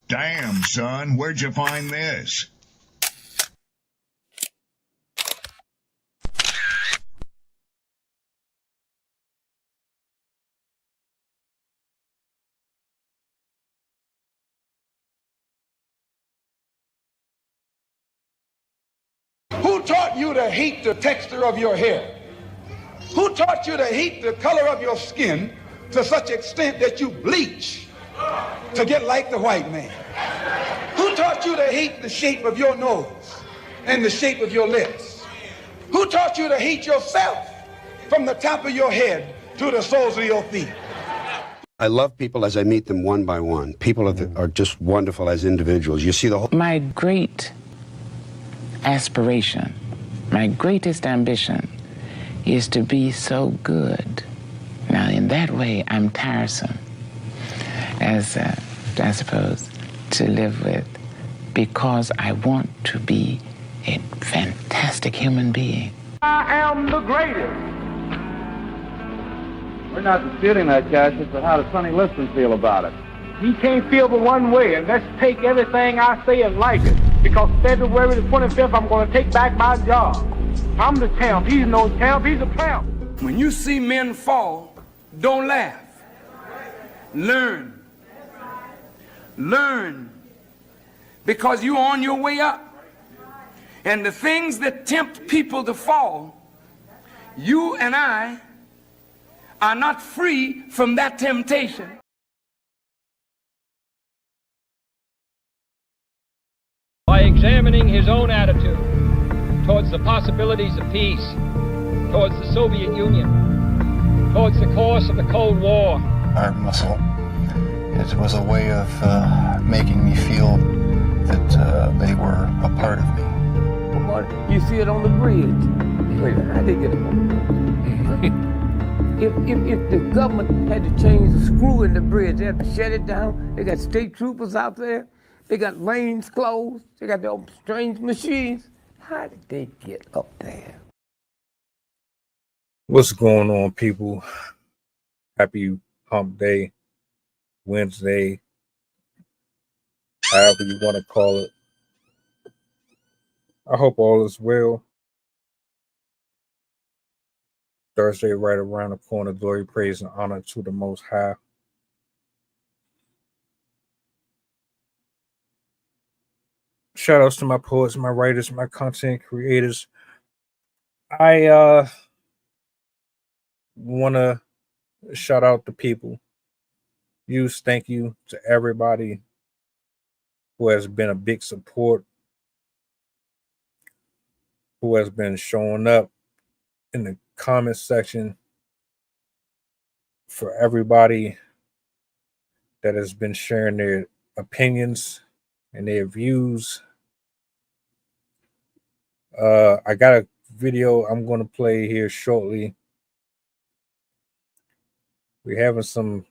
Damn, son, where'd you find this? Who taught you to hate the texture of your hair? Who taught you to hate the color of your skin to such extent that you bleach to get like the white man? Who taught you to hate the shape of your nose and the shape of your lips? Who taught you to hate yourself from the top of your head to the soles of your feet? I love people as I meet them one by one. People are just wonderful as individuals. You see the whole... My great aspiration, my greatest ambition is to be so good. Now, in that way, I'm tiresome, as I suppose, to live with, because I want to be a fantastic human being. I am the greatest. We're not disputing that, Cassius, but how does Sonny Liston feel about it? He can't feel but one way, and let's take everything I say and like it. Because February the 25th, I'm going to take back my job. I'm the champ. He's no champ. He's a tramp. When you see men fall, don't laugh. Learn. Learn. Because you're on your way up. And the things that tempt people to fall, you and I are not free from that temptation. By examining his own attitude towards the possibilities of peace, towards the Soviet Union, towards the course of the Cold War. Art muscle. It was a way of making me feel that they were a part of me. You see it on the bridge. Wait, how they get it? If the government had to change the screw in the bridge, they had to shut it down. They got state troopers out there. They got lanes closed. They got their strange machines. How did they get up there? What's going on, people? Happy Hump Day, Wednesday, however you want to call it. I hope all is well. Thursday right around the corner. Glory, praise, and honor to the Most High. Shout outs to my poets, my writers, my content creators. I want to shout out the people. Thank you to everybody who has been a big support, who has been showing up in the comment section, for everybody that has been sharing their opinions and their views. I got a video I'm going to play here shortly. We're having some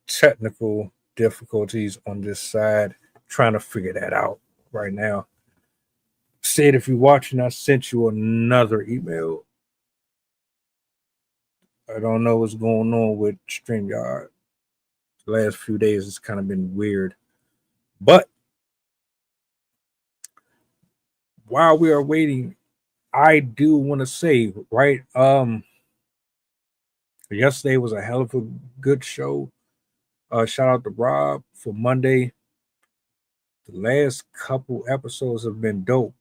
technical difficulties on this side, trying to figure that out right now. Said if you're watching, I sent you another email. I don't know what's going on with StreamYard. The last few days it's kind of been weird. But while we are waiting, I do want to say, right, yesterday was a hell of a good show. Shout out to Rob for Monday. The last couple episodes have been dope.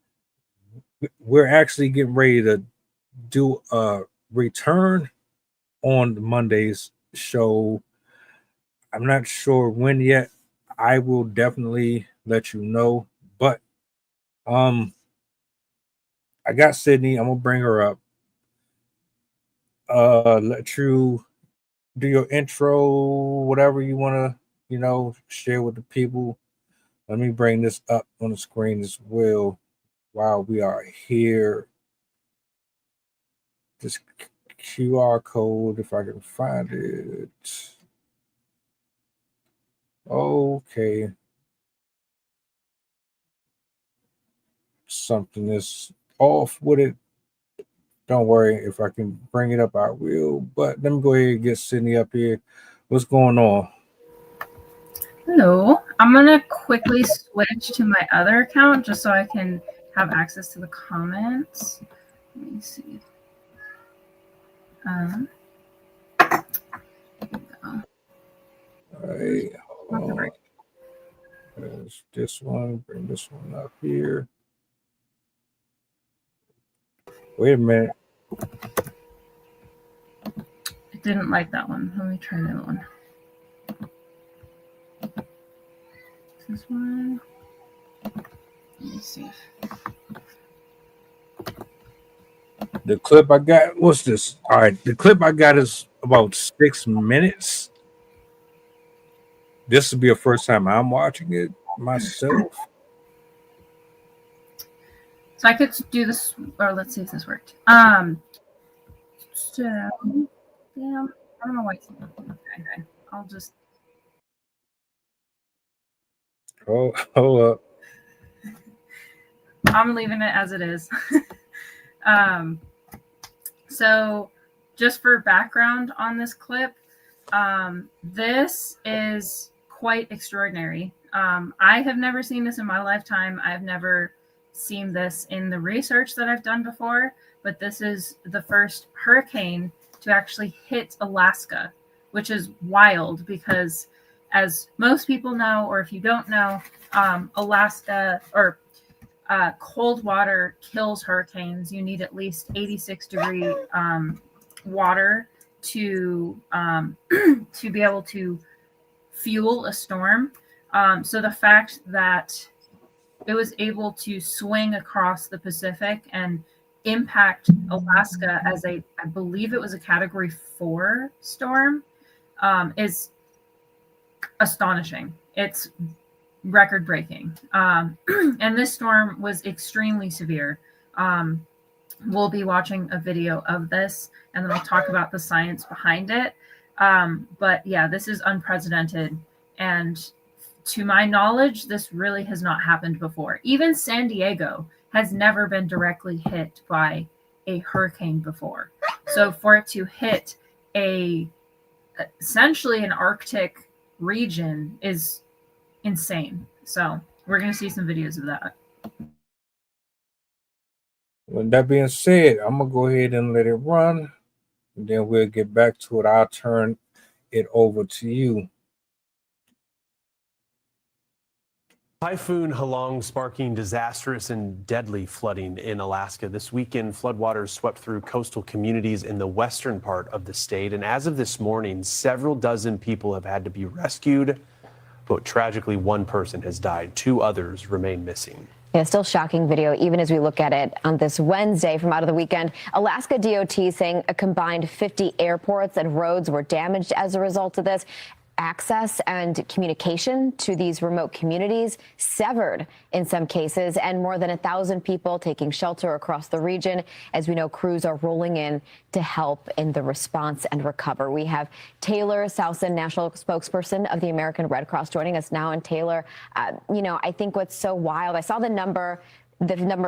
We're actually getting ready to do a return on Monday's show. I'm not sure when yet. I will definitely let you know. But I got Sydney. I'm gonna bring her up. Let you do your intro, whatever you want to, share with the people. Let me bring this up on the screen as well while we are here. This QR code, if I can find it. Okay. Something is off with it. Don't worry, if I can bring it up, I will. But let me go ahead and get Sydney up here. What's going on? Hello. I'm going to quickly switch to my other account just so I can have access to the comments. Let me see. All right, hold on. There's this one. Bring this one up here. Wait a minute. I didn't like that one. Let me try another one. This one. Let me see. The clip I got, what's this? All right, the clip I got is about 6 minutes. This will be the first time I'm watching it myself. So I could do this, or let's see if this worked. So, damn, I don't know why it's not working. Okay, I'll just. Hold up. I'm leaving it as it is. So just for background on this clip, this is quite extraordinary. I have never seen this in my lifetime. I've never seen this in the research that I've done before, but this is the first hurricane to actually hit Alaska, which is wild because, as most people know, or if you don't know, Alaska or cold water kills hurricanes. You need at least 86-degree water to to be able to fuel a storm. So the fact that it was able to swing across the Pacific and impact Alaska as I believe it was a Category 4 storm, is astonishing. It's record breaking. And this storm was extremely severe. We'll be watching a video of this and then I'll talk about the science behind it. But yeah, this is unprecedented. And to my knowledge, this really has not happened before. Even San Diego has never been directly hit by a hurricane before. So for it to hit essentially an Arctic region is insane. So we're going to see some videos of that. With that being said, I'm going to go ahead and let it run. And then we'll get back to it. I'll turn it over to you. Typhoon Halong sparking disastrous and deadly flooding in Alaska. This weekend, floodwaters swept through coastal communities in the western part of the state. And as of this morning, several dozen people have had to be rescued. But tragically, one person has died. 2 others remain missing. Yeah, still shocking video, even as we look at it on this Wednesday from out of the weekend. Alaska DOT saying a combined 50 airports and roads were damaged as a result of this. Access and communication to these remote communities severed in some cases, and more than 1,000 people taking shelter across the region. As we know, crews are rolling in to help in the response and recover. We have Taylor Southson, national spokesperson of the American Red Cross, joining us now. And Taylor, I think what's so wild, I saw the number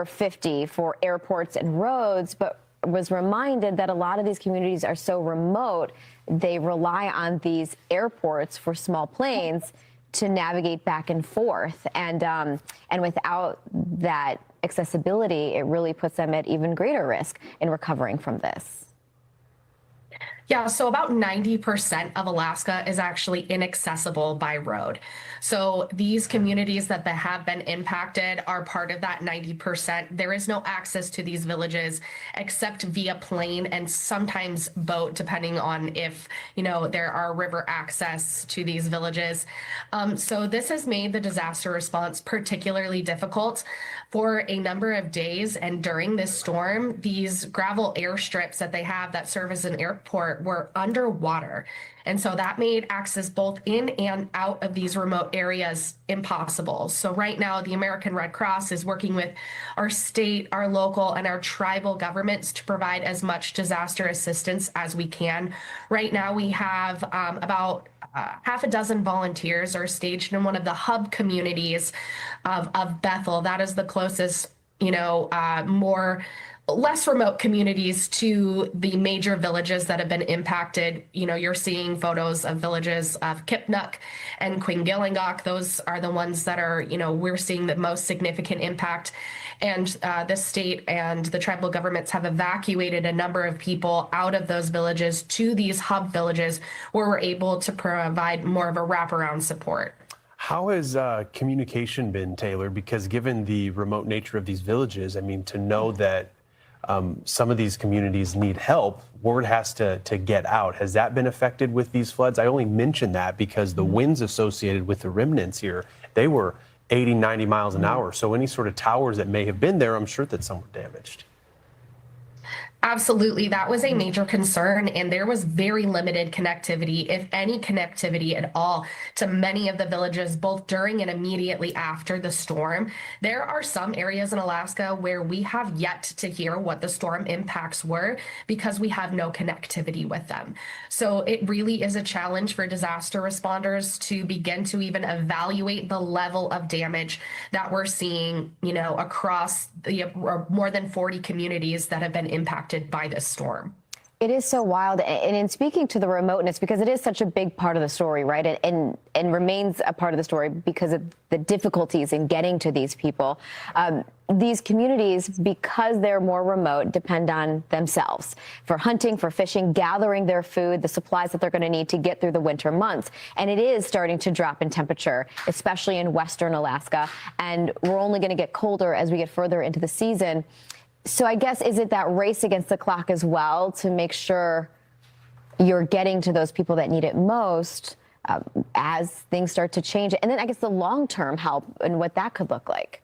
50 for airports and roads, but was reminded that a lot of these communities are so remote, they rely on these airports for small planes to navigate back and forth. And without that accessibility, it really puts them at even greater risk in recovering from this. Yeah, so about 90% of Alaska is actually inaccessible by road. So these communities that have been impacted are part of that 90%. There is no access to these villages except via plane and sometimes boat, depending on if, there are river access to these villages. So this has made the disaster response particularly difficult for a number of days. And during this storm, these gravel airstrips that they have that serve as an airport were underwater. And so that made access both in and out of these remote areas impossible. So right now, the American Red Cross is working with our state, our local, and our tribal governments to provide as much disaster assistance as we can. Right now, we have about half a dozen volunteers are staged in one of the hub communities of Bethel. That is the closest, more less remote communities to the major villages that have been impacted. You're seeing photos of villages of Kipnuk and Quingillingok. Those are the ones that are, we're seeing the most significant impact. And the state and the tribal governments have evacuated a number of people out of those villages to these hub villages where we're able to provide more of a wraparound support. How has communication been, Taylor? Because given the remote nature of these villages, I mean, to know that some of these communities need help, word has to get out. Has that been affected with these floods? I only mention that because the winds associated with the remnants here, they were 80, 90 miles an hour. So any sort of towers that may have been there, I'm sure that some were damaged. Absolutely. That was a major concern, and there was very limited connectivity, if any connectivity at all, to many of the villages, both during and immediately after the storm. There are some areas in Alaska where we have yet to hear what the storm impacts were because we have no connectivity with them. So it really is a challenge for disaster responders to begin to even evaluate the level of damage that we're seeing, across the more than 40 communities that have been impacted by this storm. It is so wild. And in speaking to the remoteness, because it is such a big part of the story, right? And remains a part of the story because of the difficulties in getting to these people. These communities, because they're more remote, depend on themselves for hunting, for fishing, gathering their food, the supplies that they're going to need to get through the winter months. And it is starting to drop in temperature, especially in western Alaska. And we're only going to get colder as we get further into the season. So I guess, is it that race against the clock as well to make sure you're getting to those people that need it most as things start to change? And then I guess the long-term help and what that could look like.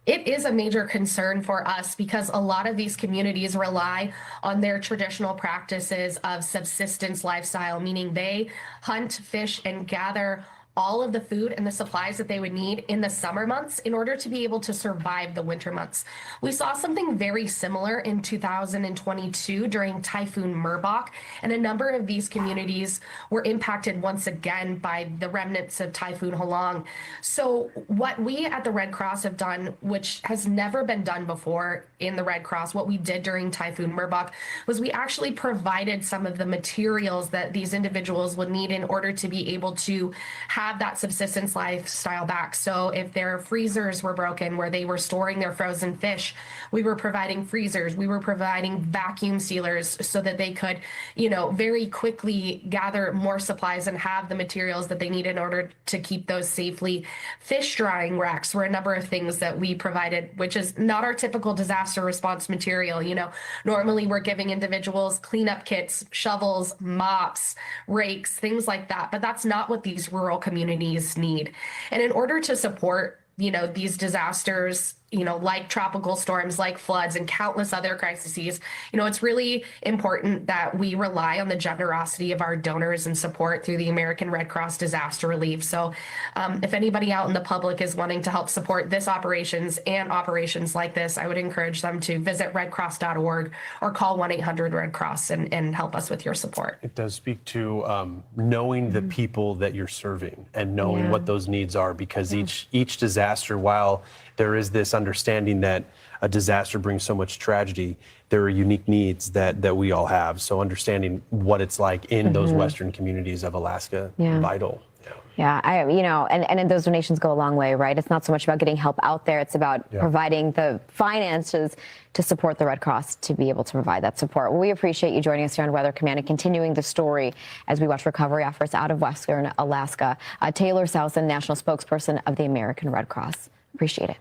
It is a major concern for us because a lot of these communities rely on their traditional practices of subsistence lifestyle, meaning they hunt, fish, and gather all of the food and the supplies that they would need in the summer months in order to be able to survive the winter months. We saw something very similar in 2022 during Typhoon Merbok, and a number of these communities were impacted once again by the remnants of Typhoon Halong. So what we at the Red Cross have done, which has never been done before in the Red Cross, what we did during Typhoon Merbok was we actually provided some of the materials that these individuals would need in order to be able to have that subsistence lifestyle back. So if their freezers were broken where they were storing their frozen fish, we were providing freezers, we were providing vacuum sealers so that they could, very quickly gather more supplies and have the materials that they need in order to keep those safely. Fish drying racks were a number of things that we provided, which is not our typical disaster response material. Normally we're giving individuals cleanup kits, shovels, mops, rakes, things like that, but that's not what these rural communities need. And in order to support, these disasters, like tropical storms, like floods, and countless other crises, it's really important that we rely on the generosity of our donors and support through the American Red Cross Disaster Relief. So if anybody out in the public is wanting to help support this operations and operations like this, I would encourage them to visit redcross.org or call 1-800-RED-CROSS and help us with your support. It does speak to knowing the people that you're serving and knowing what those needs are, because each disaster, while there is this understanding that a disaster brings so much tragedy, there are unique needs that we all have. So understanding what it's like in those western communities of Alaska, vital. Yeah, and those donations go a long way, right? It's not so much about getting help out there. It's about providing the finances to support the Red Cross to be able to provide that support. Well, we appreciate you joining us here on Weather Command and continuing the story as we watch recovery efforts out of Western Alaska. Taylor Southon, National Spokesperson of the American Red Cross. Appreciate it.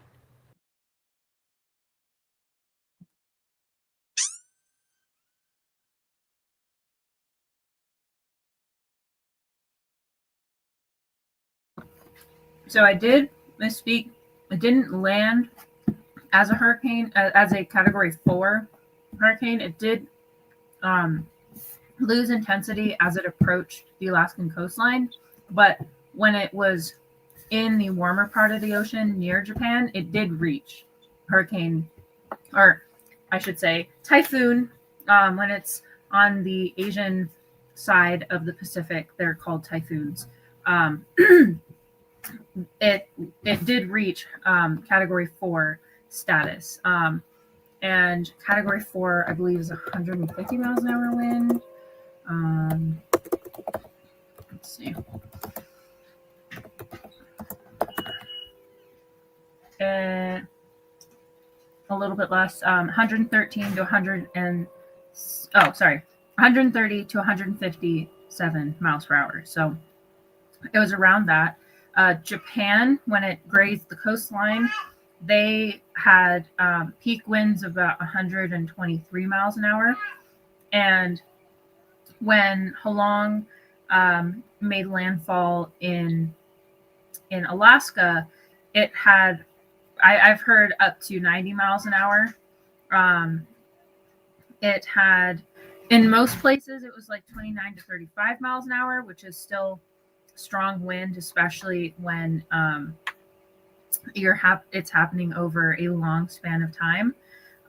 So I did misspeak. It didn't land as a hurricane, as a Category 4 hurricane. It did lose intensity as it approached the Alaskan coastline. But when it was in the warmer part of the ocean near Japan, it did reach hurricane, or I should say typhoon. When it's on the Asian side of the Pacific, they're called typhoons. It did reach Category 4 status, And category 4, I believe, is 150 miles an hour wind. Let's see. And a little bit less, 113 to 130 to 157 miles per hour. So it was around that. Japan, when it grazed the coastline, they had peak winds of about 123 miles an hour. And when Halong made landfall in Alaska, it had, I've heard, up to 90 miles an hour. It had, in most places, it was like 29 to 35 miles an hour, which is still strong wind, especially when it's happening over a long span of time.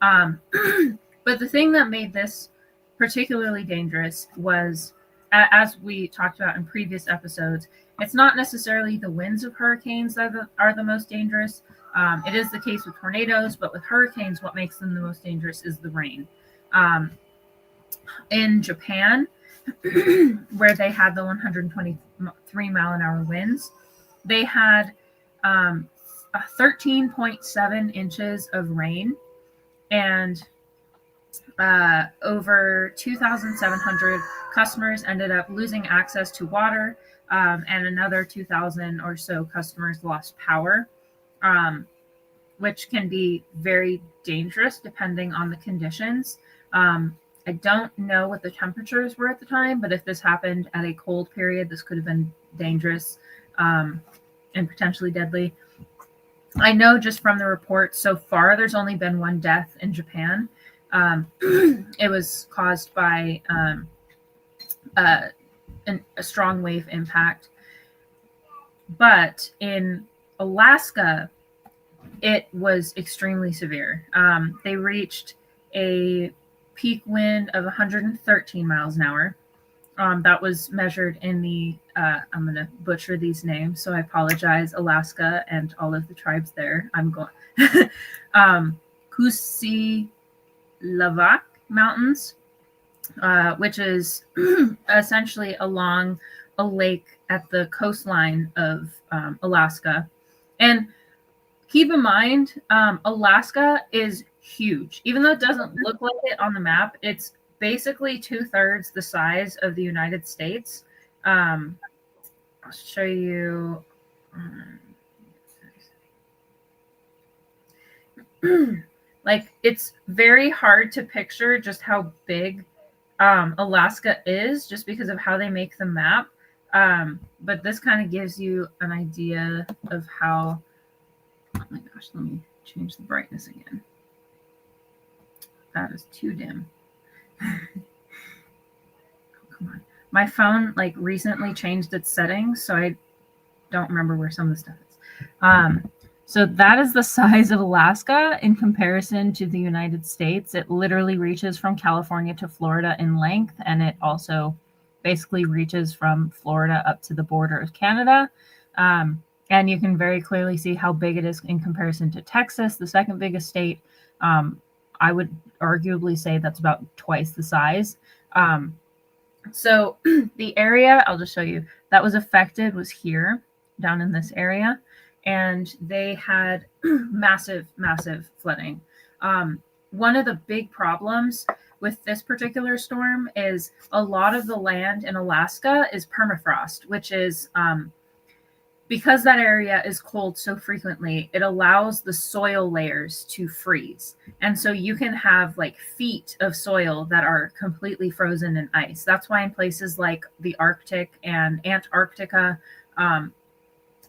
But the thing that made this particularly dangerous was, as we talked about in previous episodes, it's not necessarily the winds of hurricanes that are the most dangerous. It is the case with tornadoes, but with hurricanes, what makes them the most dangerous is the rain. In Japan, where they had the 123 mile an hour winds, they had 13.7 inches of rain, and over 2,700 customers ended up losing access to water, and another 2,000 or so customers lost power, which can be very dangerous depending on the conditions. I don't know what the temperatures were at the time, but if this happened at a cold period, this could have been dangerous and potentially deadly. I know just from the report so far, there's only been one death in Japan. It was caused by a strong wave impact. But in Alaska, it was extremely severe. They reached a peak wind of 113 miles an hour. That was measured in the, I'm going to butcher these names, so I apologize, Alaska and all of the tribes there. I'm going, Kusilavak Mountains, which is essentially along a lake at the coastline of Alaska. And keep in mind, Alaska is huge. Even though it doesn't look like it on the map, it's basically 2/3 the size of the United States. I'll show you. Like, it's very hard to picture just how big Alaska is, just because of how they make the map. But this kind of gives you an idea of how. Oh my gosh, let me change the brightness again. That is too dim. Oh, come on. My phone like recently changed its settings, so I don't remember where some of the stuff is. So that is the size of Alaska in comparison to the United States. It literally reaches from California to Florida in length, and it also basically reaches from Florida up to the border of Canada. And you can very clearly see how big it is in comparison to Texas, the second biggest state. I would arguably say that's about twice the size. So the area, I'll just show you, that was affected was here, down in this area. And they had massive, massive flooding. One of the big problems with this particular storm is a lot of the land in Alaska is permafrost, which is because that area is cold so frequently, it allows the soil layers to freeze. And so you can have like feet of soil that are completely frozen in ice. That's why in places like the Arctic and Antarctica,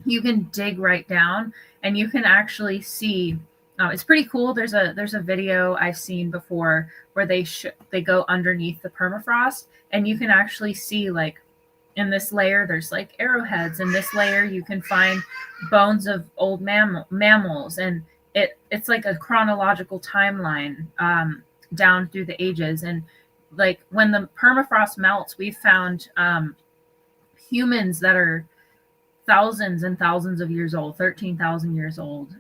you can dig right down and you can actually see, it's pretty cool. There's a video I've seen before where they go underneath the permafrost, and you can actually see, like, in this layer there's like arrowheads. In this layer you can find bones of old mammals, and it's like a chronological timeline down through the ages. And like when the permafrost melts, we've found humans that are thousands and thousands of years old, 13,000 years old.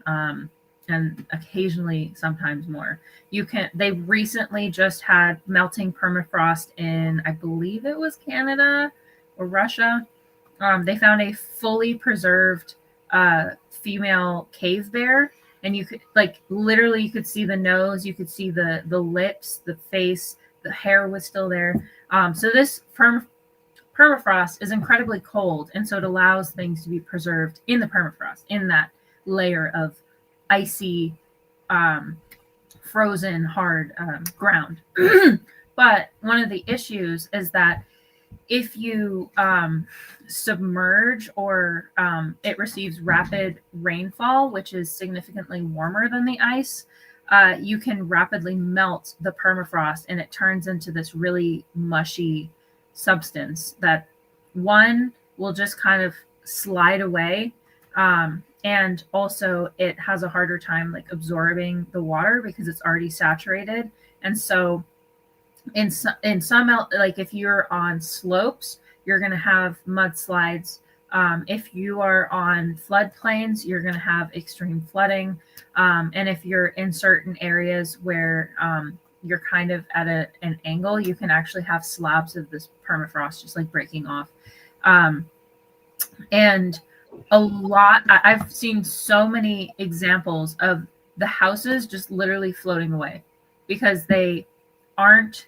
and occasionally sometimes more. They recently just had melting permafrost in, I believe it was Canada or Russia. They found a fully preserved female cave bear, and you could literally you could see the nose, you could see the lips, the face, the hair was still there. So this permafrost is incredibly cold, and so it allows things to be preserved in the permafrost, in that layer of icy, frozen, hard ground. But one of the issues is that if you submerge or it receives rapid rainfall, which is significantly warmer than the ice, you can rapidly melt the permafrost, and it turns into this really mushy substance that one will just kind of slide away. And also it has a harder time absorbing the water because it's already saturated. And so in some if you're on slopes, you're going to have mudslides. If you are on floodplains, you're going to have extreme flooding. And if you're in certain areas where you're kind of at an angle, you can actually have slabs of this permafrost just breaking off. And I've seen so many examples of the houses just literally floating away because they aren't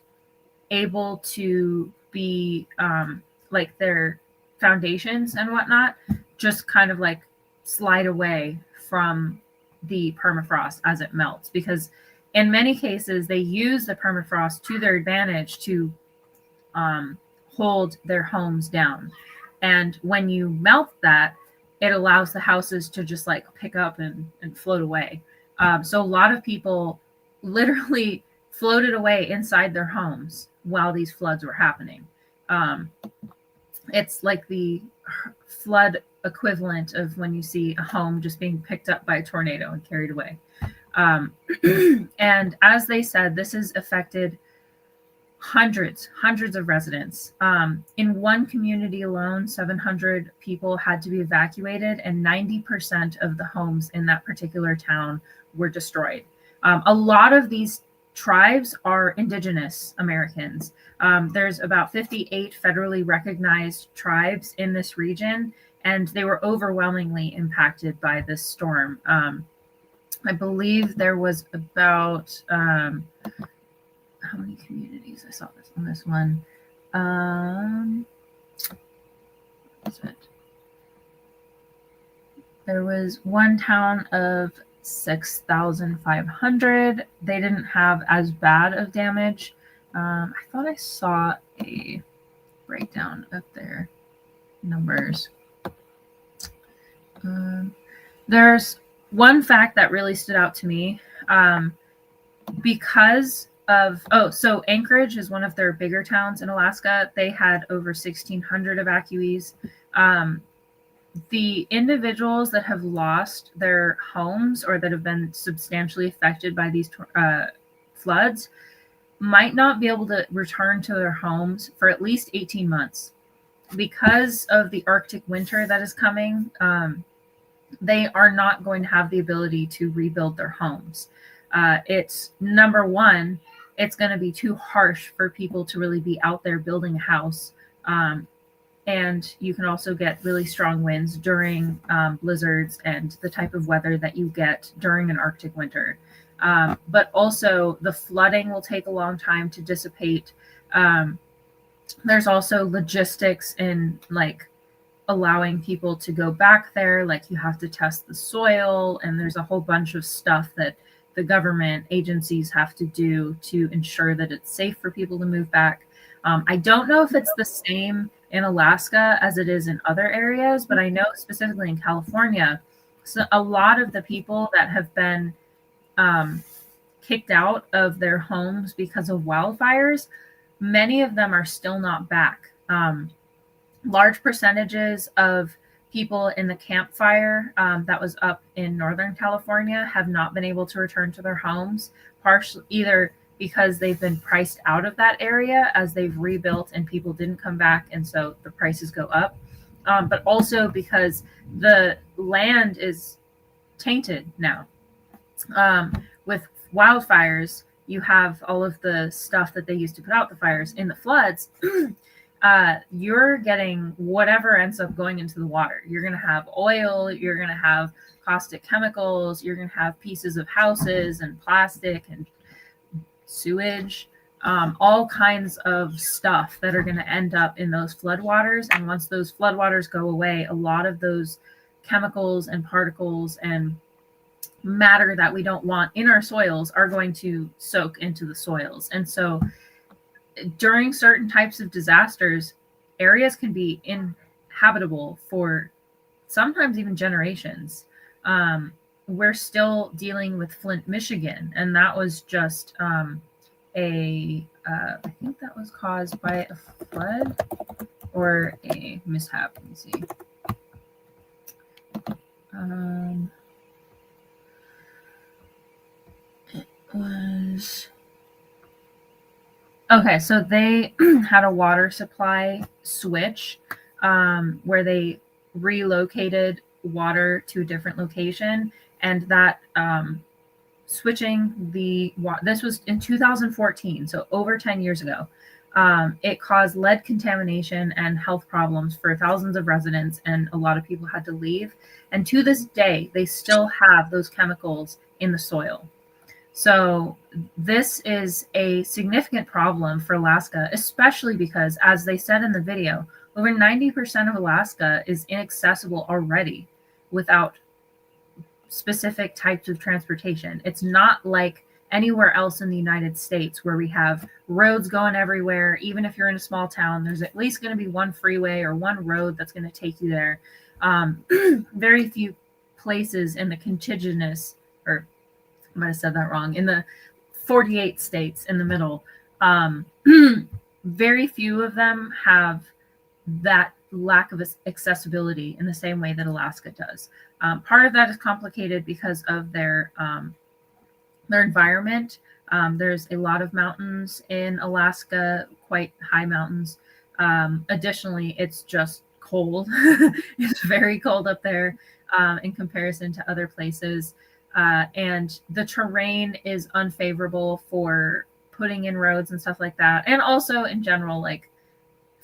able to be their foundations and whatnot just kind of slide away from the permafrost as it melts, because in many cases they use the permafrost to their advantage to hold their homes down. And when you melt that, it allows the houses to just pick up and float away. So a lot of people literally floated away inside their homes while these floods were happening. It's like the flood equivalent of when you see a home just being picked up by a tornado and carried away. And as they said, this has affected hundreds of residents. In one community alone, 700 people had to be evacuated, and 90% of the homes in that particular town were destroyed. A lot of these tribes are indigenous Americans. There's about 58 federally recognized tribes in this region, and they were overwhelmingly impacted by this storm. I believe there was about how many communities? I saw this on this one. What is it? There was one town of 6,500. They didn't have as bad of damage. I thought I saw a breakdown of their numbers. There's one fact that really stood out to me. Because of, so Anchorage is one of their bigger towns in Alaska. They had over 1,600 evacuees. The individuals that have lost their homes or that have been substantially affected by these floods might not be able to return to their homes for at least 18 months. Because of the Arctic winter that is coming, they are not going to have the ability to rebuild their homes. It's number one, it's going to be too harsh for people to really be out there building a house. And you can also get really strong winds during blizzards and the type of weather that you get during an Arctic winter. But also the flooding will take a long time to dissipate. There's also logistics in allowing people to go back there. You have to test the soil, and there's a whole bunch of stuff that the government agencies have to do to ensure that it's safe for people to move back. I don't know if it's the same in Alaska as it is in other areas, but I know specifically in California, so a lot of the people that have been kicked out of their homes because of wildfires, many of them are still not back. Large percentages of people in the Camp Fire that was up in Northern California have not been able to return to their homes, partially either because they've been priced out of that area as they've rebuilt and people didn't come back, and so the prices go up, but also because the land is tainted now. With wildfires, you have all of the stuff that they use to put out the fires. In the floods, you're getting whatever ends up going into the water. You're going to have oil, you're going to have caustic chemicals, you're going to have pieces of houses and plastic and sewage, all kinds of stuff that are going to end up in those floodwaters. And once those floodwaters go away, a lot of those chemicals and particles and matter that we don't want in our soils are going to soak into the soils. And so during certain types of disasters, areas can be inhabitable for sometimes even generations. We're still dealing with Flint, Michigan, and that was just I think that was caused by a flood or a mishap. Let me see. It was okay. So they had a water supply switch where they relocated water to a different location, and that switching this was in 2014, so over 10 years ago. It caused lead contamination and health problems for thousands of residents, and a lot of people had to leave. And to this day, they still have those chemicals in the soil. So this is a significant problem for Alaska, especially because, as they said in the video, over 90% of Alaska is inaccessible already without specific types of transportation. It's not like anywhere else in the United States where we have roads going everywhere. Even if you're in a small town, there's at least going to be one freeway or one road that's going to take you there. Very few places in the contiguous, or I might have said that wrong, in the 48 states in the middle, very few of them have that lack of accessibility in the same way that Alaska does. Part of that is complicated because of their environment. There's a lot of mountains in Alaska, quite high mountains. Additionally, it's just cold. It's very cold up there in comparison to other places. And the terrain is unfavorable for putting in roads and stuff like that. And also in general, like,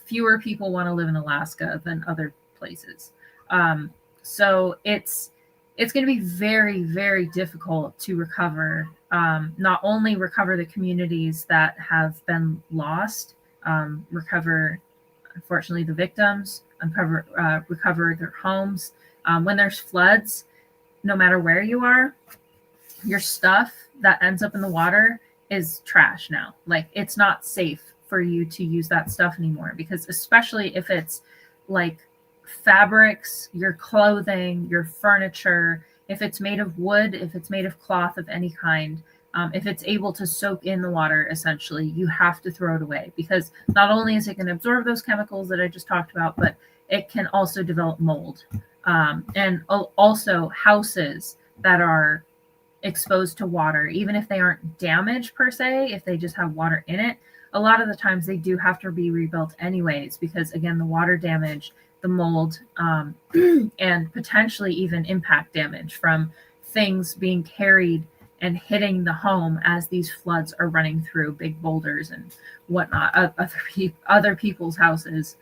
fewer people want to live in Alaska than other places. So it's going to be very, very difficult to recover, not only recover the communities that have been lost, recover, unfortunately, the victims, recover their homes. When there's floods, no matter where you are, your stuff that ends up in the water is trash now. Like, it's not safe for you to use that stuff anymore, because especially if it's like fabrics, your clothing, your furniture, if it's made of wood, if it's made of cloth of any kind, if it's able to soak in the water, essentially, you have to throw it away, because not only is it going to absorb those chemicals that I just talked about, but it can also develop mold. And also houses that are exposed to water, even if they aren't damaged per se, if they just have water in it, a lot of the times they do have to be rebuilt anyways, because again, the water damage, the mold, and potentially even impact damage from things being carried and hitting the home as these floods are running through big boulders and whatnot, other people's houses.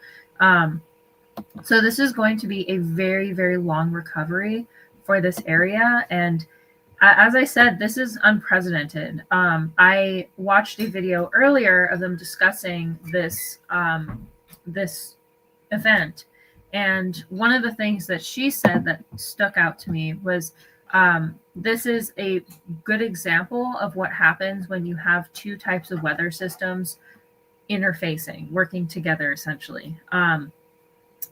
So this is going to be a very, very long recovery for this area. And as I said, this is unprecedented. I watched a video earlier of them discussing this this event, and one of the things that she said that stuck out to me was this is a good example of what happens when you have two types of weather systems interfacing, working together, essentially.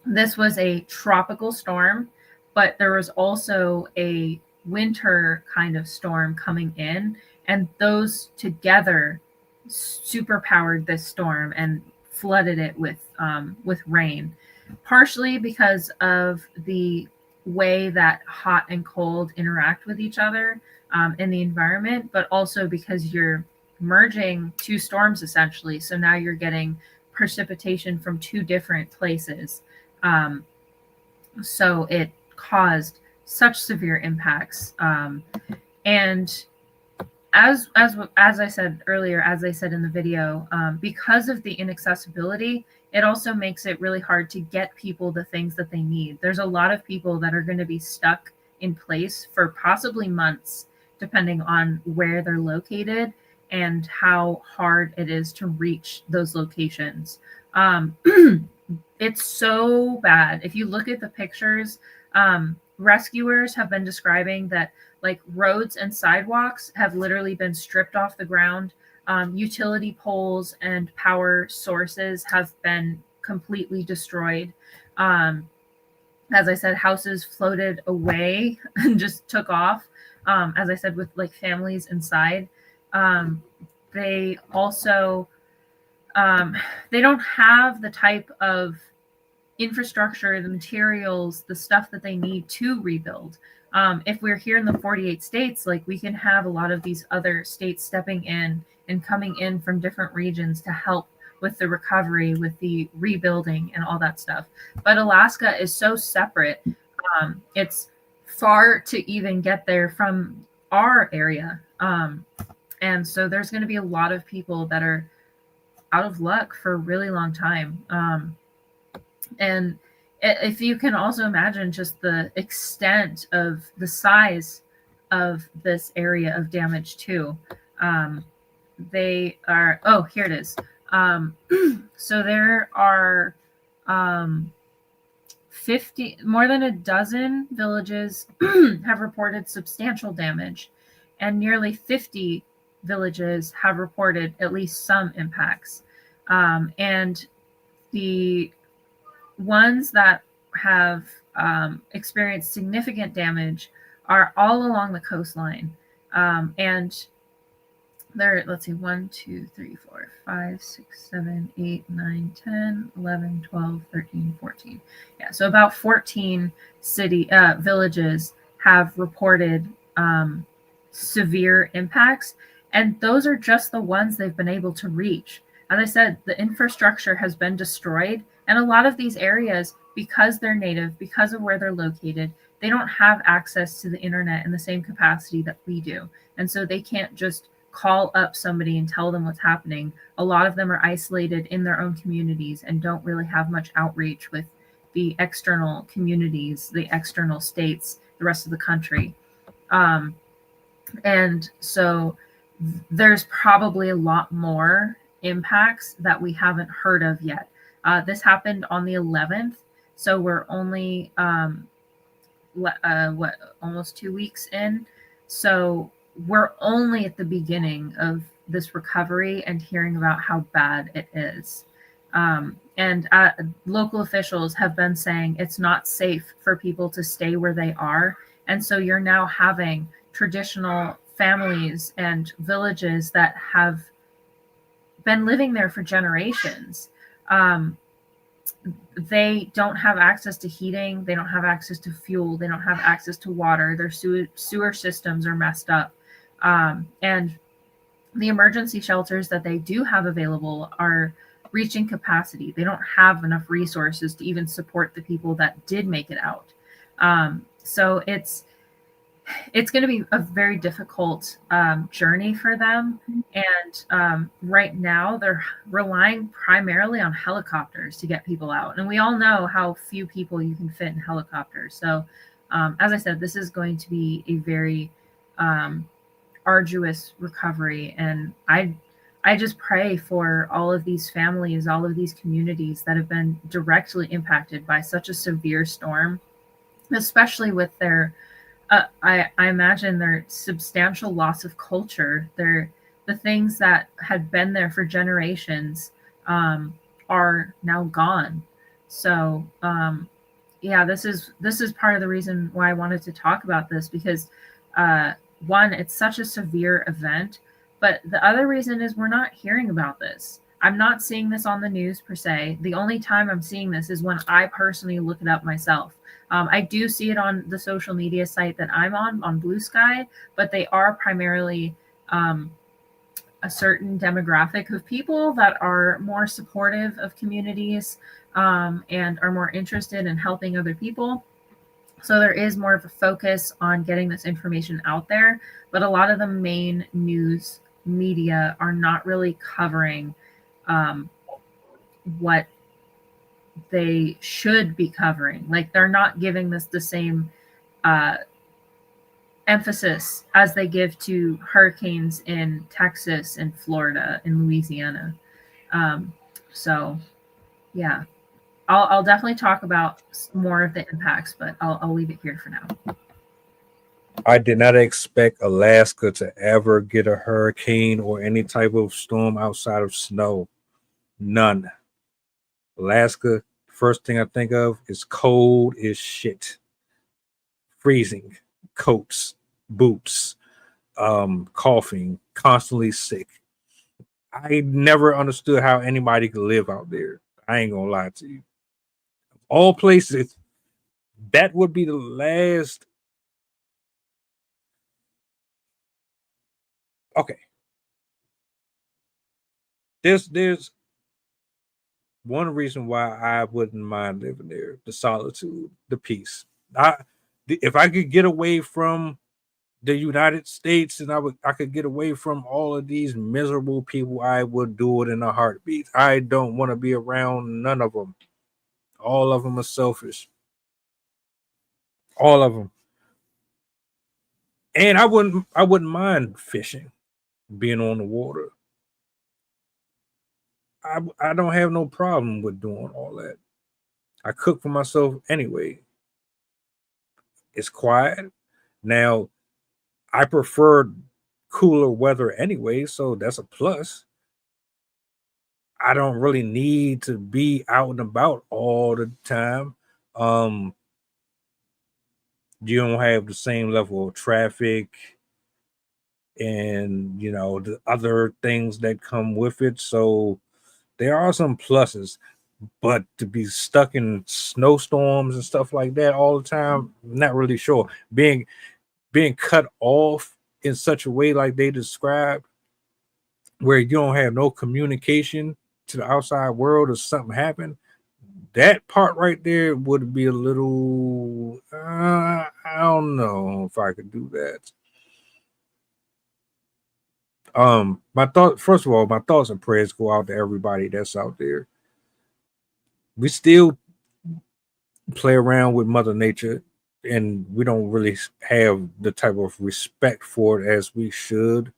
This was a tropical storm, but there was also a winter kind of storm coming in, and those together superpowered this storm and flooded it with rain, partially because of the way that hot and cold interact with each other in the environment, but also because you're merging two storms essentially. So now you're getting precipitation from two different places. So it caused such severe impacts. And as I said earlier, as I said in the video, because of the inaccessibility, it also makes it really hard to get people the things that they need. There's a lot of people that are going to be stuck in place for possibly months, depending on where they're located and how hard it is to reach those locations. It's so bad. If you look at the pictures, rescuers have been describing that like roads and sidewalks have literally been stripped off the ground. Utility poles and power sources have been completely destroyed. As I said, houses floated away and just took off. As I said, with like families inside. They also, they don't have the type of infrastructure, the materials, the stuff that they need to rebuild. If we're here in the 48 states, like we can have a lot of these other states stepping in and coming in from different regions to help with the recovery, with the rebuilding and all that stuff. But Alaska is so separate. It's far to even get there from our area. And so there's going to be a lot of people that are out of luck for a really long time. And if you can also imagine just the extent of the size of this area of damage too. They are, oh, here it is. So there are 50, more than a dozen villages have reported substantial damage, and nearly 50 villages have reported at least some impacts. And the ones that have experienced significant damage are all along the coastline. And there, let's see, 1, 2, 3, 4, 5, 6, 7, 8, 9, 10, 11, 12, 13, 14. Yeah, so about 14 villages have reported severe impacts. And those are just the ones they've been able to reach. As I said, the infrastructure has been destroyed. And a lot of these areas, because they're native, because of where they're located, they don't have access to the internet in the same capacity that we do. And so they can't just call up somebody and tell them what's happening. A lot of them are isolated in their own communities and don't really have much outreach with the external communities, the external states, the rest of the country. And so there's probably a lot more impacts that we haven't heard of yet. This happened on the 11th, so we're only almost 2 weeks in. So we're only at the beginning of this recovery and hearing about how bad it is. And local officials have been saying it's not safe for people to stay where they are. And so you're now having traditional families and villages that have been living there for generations. They don't have access to heating. They don't have access to fuel. They don't have access to water. Their sewer systems are messed up. And the emergency shelters that they do have available are reaching capacity. They don't have enough resources to even support the people that did make it out. So it's going to be a very difficult journey for them. And right now they're relying primarily on helicopters to get people out. And we all know how few people you can fit in helicopters. So as I said, this is going to be a very arduous recovery. And I just pray for all of these families, all of these communities that have been directly impacted by such a severe storm, especially with their I imagine their substantial loss of culture. The things that had been there for generations are now gone. So yeah, this is part of the reason why I wanted to talk about this, because one, it's such a severe event, but the other reason is we're not hearing about this. I'm not seeing this on the news per se. The only time I'm seeing this is when I personally look it up myself. I do see it on the social media site that I'm on Blue Sky, but they are primarily a certain demographic of people that are more supportive of communities and are more interested in helping other people. So there is more of a focus on getting this information out there, but a lot of the main news media are not really covering what they should be covering. Like, they're not giving this the same emphasis as they give to hurricanes in Texas and Florida and Louisiana. So yeah, I'll definitely talk about more of the impacts, but I'll leave it here for now. I did not expect Alaska to ever get a hurricane or any type of storm outside of snow. None. Alaska, first thing I think of is cold as shit. Freezing, coats, boots, coughing, constantly sick. I never understood how anybody could live out there. I ain't gonna lie to you. All places, that would be the last. Okay. There's one reason why I wouldn't mind living there: the solitude, the peace. If I could get away from the United States and I could get away from all of these miserable people, I would do it in a heartbeat. I don't want to be around none of them. All of them are selfish. All of them. And I wouldn't mind fishing, being on the water. I don't have no problem with doing all that. I cook for myself anyway. It's quiet. Now, I prefer cooler weather anyway, so that's a plus. I don't really need to be out and about all the time. You don't have the same level of traffic and, you know, the other things that come with it. So there are some pluses, but to be stuck in snowstorms and stuff like that all the time, not really sure. Being cut off in such a way like they described, where you don't have no communication to the outside world if something happened, that part right there would be a little, I don't know if I could do that. My thoughts and prayers go out to everybody that's out there. We still play around with Mother Nature, and we don't really have the type of respect for it as we should.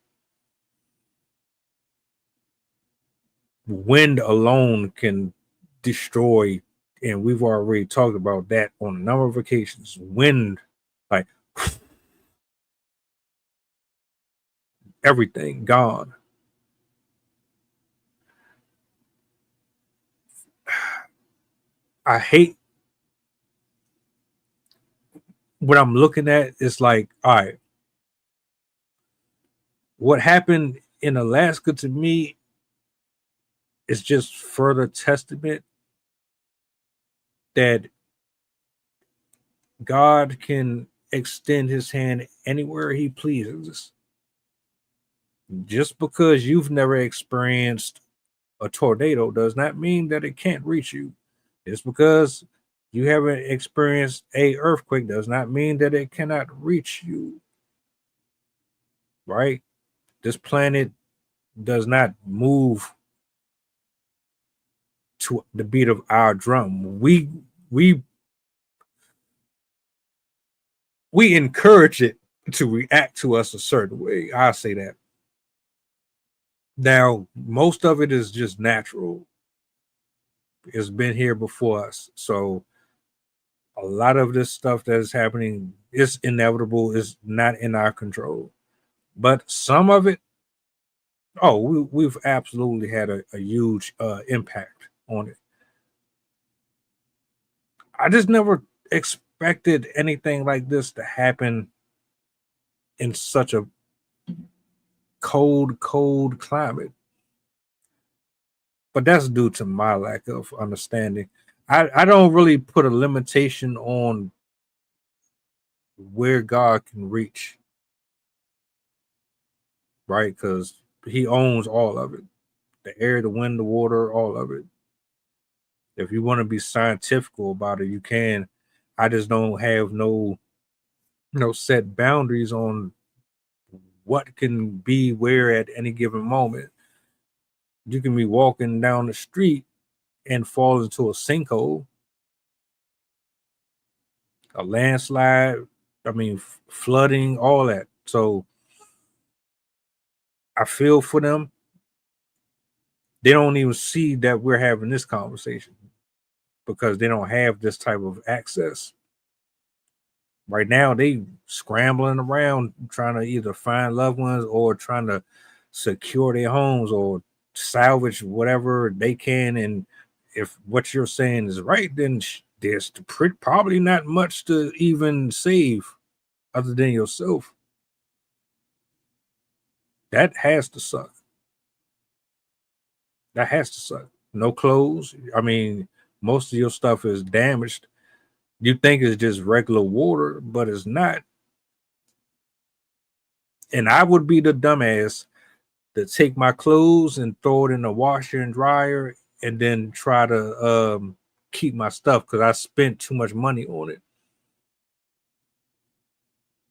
Wind alone can destroy, and we've already talked about that on a number of occasions. Wind, like everything gone. I hate what I'm looking at. It's like, all right, what happened in Alaska to me is just further testament that God can extend his hand anywhere he pleases. Just because you've never experienced a tornado does not mean that it can't reach you. Just because you haven't experienced an earthquake does not mean that it cannot reach you. Right? This planet does not move to the beat of our drum. We encourage it to react to us a certain way. I'll say that. Now, most of it is just natural. It's been here before us. So a lot of this stuff that is happening is inevitable, is not in our control. But some of it, we've absolutely had a huge impact on it. I just never expected anything like this to happen in such a cold climate. But that's due to my lack of understanding. I don't really put a limitation on where God can reach, right? Because he owns all of it. The air, the wind, the water, all of it. If you want to be scientific about it, you can. I just don't have no set boundaries on what can be where at any given moment. You can be walking down the street and fall into a sinkhole, a landslide, flooding, all that. So I feel for them. They don't even see that we're having this conversation because they don't have this type of access. Right now, they scrambling around trying to either find loved ones or trying to secure their homes or salvage whatever they can. And if what you're saying is right, then there's probably not much to even save other than yourself. That has to suck. That has to suck. No clothes. Most of your stuff is damaged. You think it's just regular water, but it's not. And I would be the dumbass to take my clothes and throw it in the washer and dryer and then try to keep my stuff because I spent too much money on it.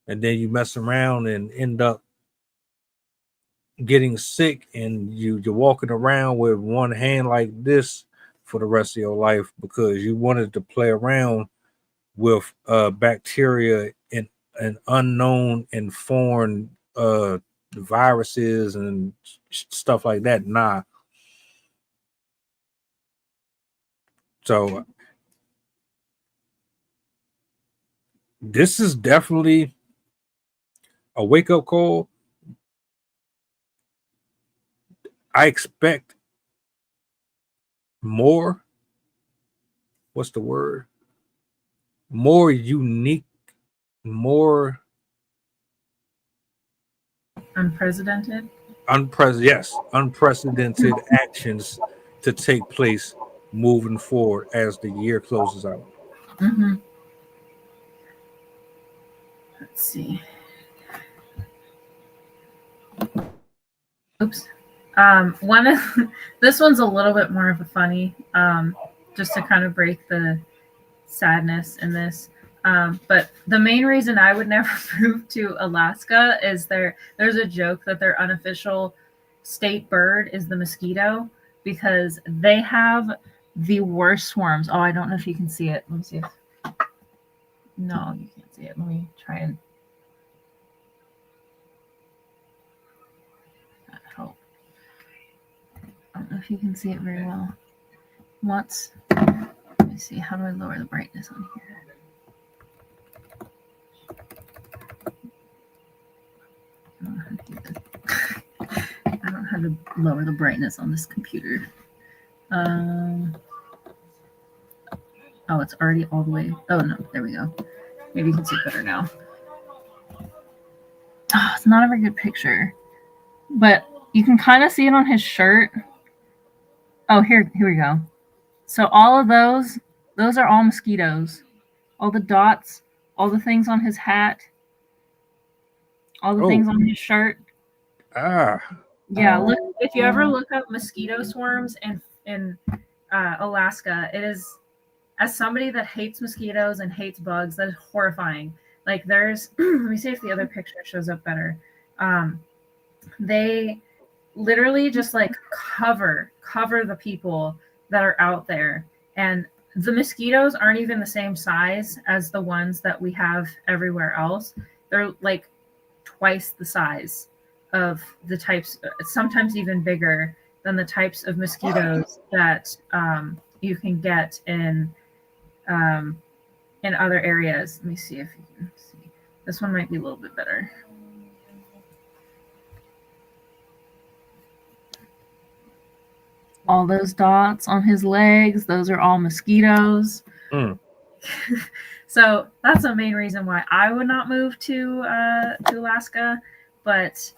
And then you mess around and end up getting sick, and you're walking around with one hand like this for the rest of your life because you wanted to play around with bacteria and unknown and foreign viruses and stuff like that. Nah. So this is definitely a wake-up call. I expect more. What's the word? More unique, more unprecedented. Unprecedented actions to take place moving forward as the year closes out. Mm-hmm. Let's see. Oops. This one's a little bit more of a funny, just to kind of break the sadness in this. But the main reason I would never move to Alaska is there's a joke that their unofficial state bird is the mosquito because they have the worst swarms. Oh, I don't know if you can see it. Let me see. No, you can't see it. Let me try and help. I don't know if you can see it very well. Let me see. How do I lower the brightness on here? I don't know how to do this. I don't know how to lower the brightness on this computer. Oh, it's already all the way. Oh, no. There we go. Maybe you can see it better now. Oh, it's not a very good picture. But you can kind of see it on his shirt. Oh, here we go. So all of those are all mosquitoes. All the dots, all the things on his hat, all the things on his shirt. Yeah, look, if you ever look up mosquito swarms in Alaska, it is, as somebody that hates mosquitoes and hates bugs, that is horrifying. Like there's, let me see if the other picture shows up better. They literally just like cover the people that are out there. And the mosquitoes aren't even the same size as the ones that we have everywhere else. They're like twice the size of the types, sometimes even bigger than the types of mosquitoes that you can get in other areas. Let me see if you can see. This one might be a little bit better. All those dots on his legs, those are all mosquitoes. So that's the main reason why I would not move to Alaska. But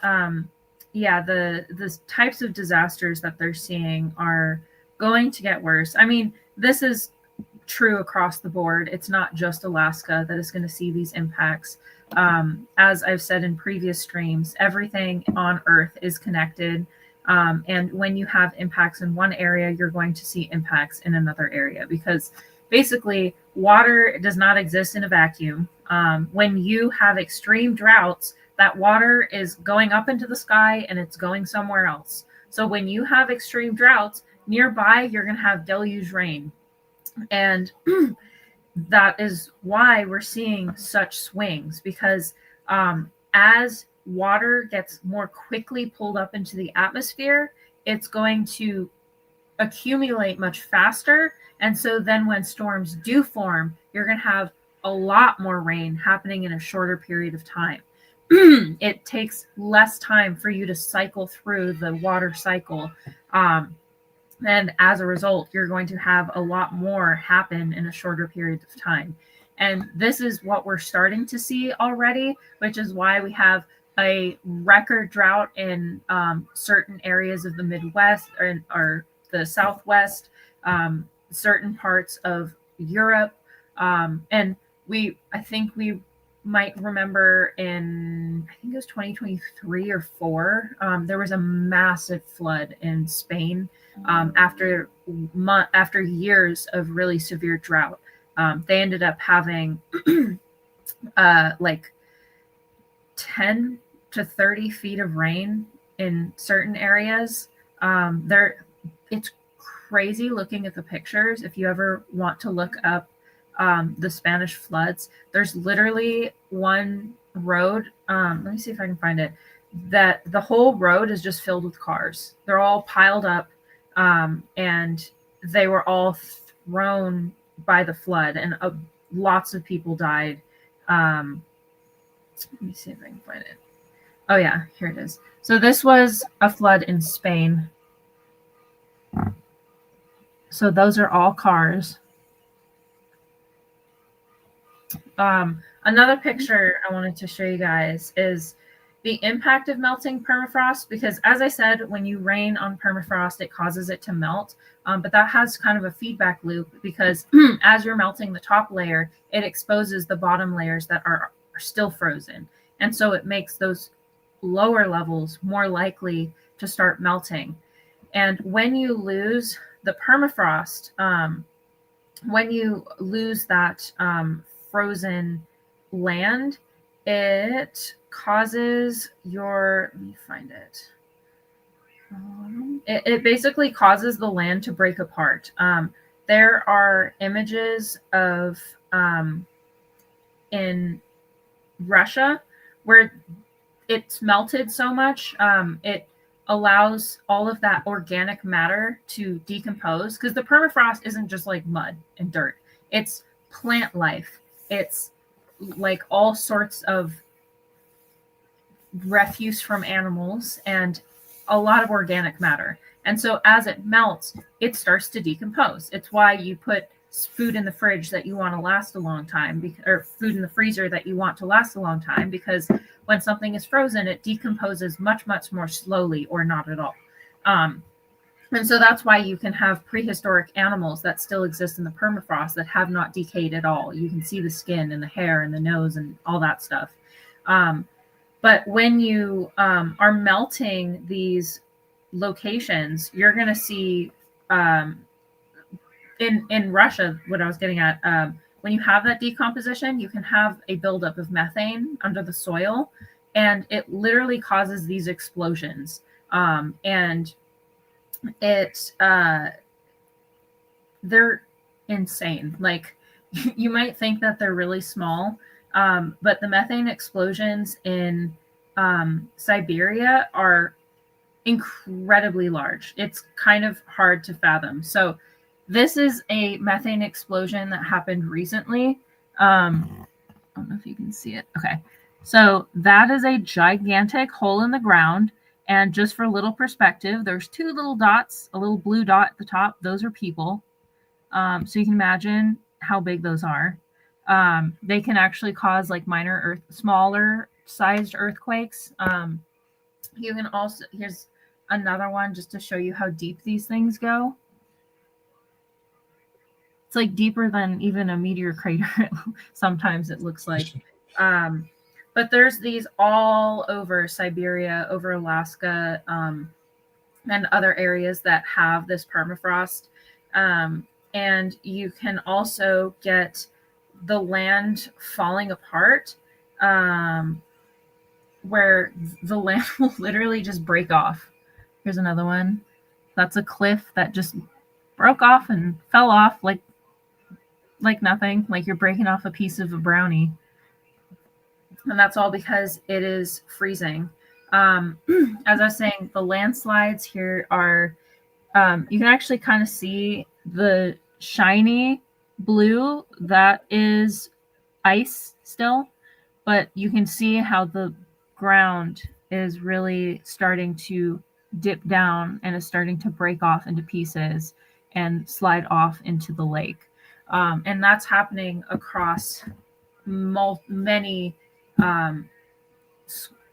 yeah, the types of disasters that they're seeing are going to get worse. I mean, this is true across the board. It's not just Alaska that is going to see these impacts. As I've said in previous streams, everything on Earth is connected. And when you have impacts in one area, you're going to see impacts in another area because basically water does not exist in a vacuum. When you have extreme droughts, that water is going up into the sky and it's going somewhere else. So when you have extreme droughts nearby, you're going to have deluge rain. And that is why we're seeing such swings, because as water gets more quickly pulled up into the atmosphere, it's going to accumulate much faster. And so then when storms do form, you're going to have a lot more rain happening in a shorter period of time. It takes less time for you to cycle through the water cycle. And as a result, you're going to have a lot more happen in a shorter period of time. And this is what we're starting to see already, which is why we have a record drought in certain areas of the Midwest or the Southwest, certain parts of Europe. And I think we might remember I think it was 2023 or 4, there was a massive flood in Spain after years of really severe drought. They ended up having like 10 to 30 feet of rain in certain areas. It's crazy looking at the pictures. If you ever want to look up the Spanish floods, there's literally one road. Let me see if I can find it. That the whole road is just filled with cars. They're all piled up, and they were all thrown by the flood, and lots of people died. Let me see if I can find it. Oh yeah, here it is. So this was a flood in Spain. So those are all cars. Another picture I wanted to show you guys is the impact of melting permafrost, because as I said, when you rain on permafrost, it causes it to melt. But that has kind of a feedback loop, because as you're melting the top layer, it exposes the bottom layers that are still frozen. And so it makes those lower levels more likely to start melting. And when you lose the permafrost, when you lose that frozen land, it causes let me find it. It basically causes the land to break apart. There are images of in Russia where it's melted so much, it allows all of that organic matter to decompose, because the permafrost isn't just like mud and dirt. It's plant life. It's like all sorts of refuse from animals and a lot of organic matter. And so as it melts, it starts to decompose. It's why you put food in the fridge that you want to last a long time, or food in the freezer that you want to last a long time, because when something is frozen, it decomposes much, much more slowly or not at all. And so that's why you can have prehistoric animals that still exist in the permafrost that have not decayed at all. You can see the skin and the hair and the nose and all that stuff. But when you are melting these locations, you're going to see in Russia, what I was getting at, when you have that decomposition, you can have a buildup of methane under the soil, and it literally causes these explosions. And they're insane. Like, you might think that they're really small, but the methane explosions in Siberia are incredibly large. It's kind of hard to fathom. So this is a methane explosion that happened recently. I don't know if you can see it. Okay. So that is a gigantic hole in the ground. And just for a little perspective, there's two little dots, a little blue dot at the top. Those are people. So you can imagine how big those are. They can actually cause like smaller sized earthquakes. You can also, here's another one just to show you how deep these things go. It's like deeper than even a meteor crater. Sometimes it looks like. But there's these all over Siberia, over Alaska, and other areas that have this permafrost. and you can also get the land falling apart, where the land will literally just break off. Here's another one. That's a cliff that just broke off and fell off like nothing, like you're breaking off a piece of a brownie. And that's all because it is freezing. As I was saying, the landslides here are, you can actually kind of see the shiny blue that is ice still, but you can see how the ground is really starting to dip down and is starting to break off into pieces and slide off into the lake. And that's happening across many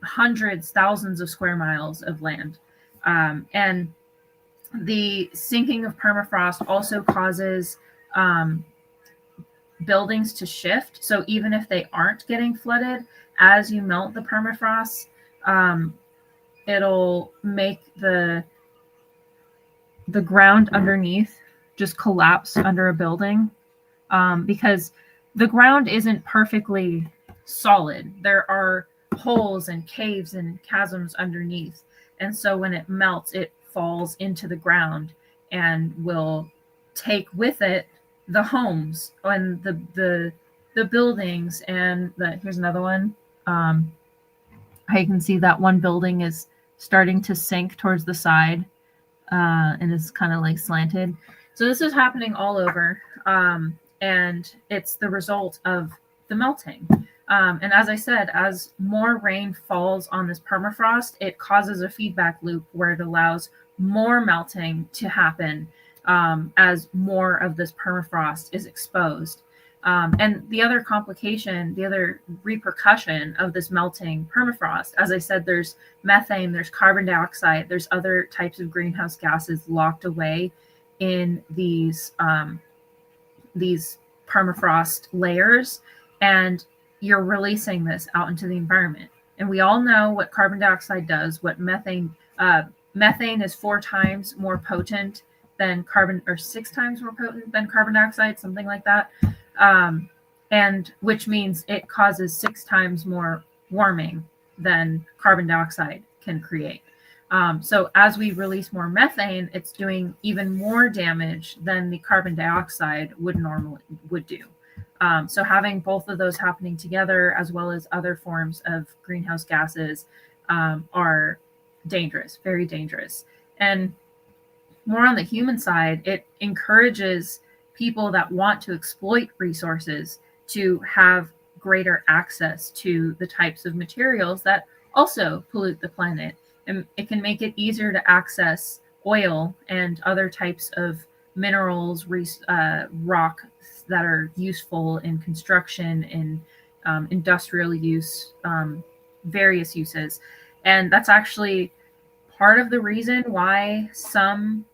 hundreds, thousands of square miles of land. And the sinking of permafrost also causes buildings to shift. So even if they aren't getting flooded, as you melt the permafrost, it'll make the ground underneath just collapse under a building, because the ground isn't perfectly solid. There are holes and caves and chasms underneath. And so when it melts, it falls into the ground and will take with it the homes and the buildings. And here's another one. I can see that one building is starting to sink towards the side, and it's kind of like slanted. So this is happening all over, and it's the result of the melting. And as I said, as more rain falls on this permafrost, it causes a feedback loop where it allows more melting to happen as more of this permafrost is exposed. And the other complication, the other repercussion of this melting permafrost, as I said, there's methane, there's carbon dioxide, there's other types of greenhouse gases locked away in these permafrost layers, and you're releasing this out into the environment. And we all know what carbon dioxide does, what methane is 4 times more potent than carbon, or 6 times more potent than carbon dioxide, something like that. And which means it causes 6 times more warming than carbon dioxide can create. So as we release more methane, it's doing even more damage than the carbon dioxide would do. So having both of those happening together, as well as other forms of greenhouse gases, are dangerous, very dangerous. And more on the human side, it encourages people that want to exploit resources to have greater access to the types of materials that also pollute the planet. And it can make it easier to access oil and other types of minerals, rock that are useful in construction, in industrial use, various uses. And that's actually part of the reason why some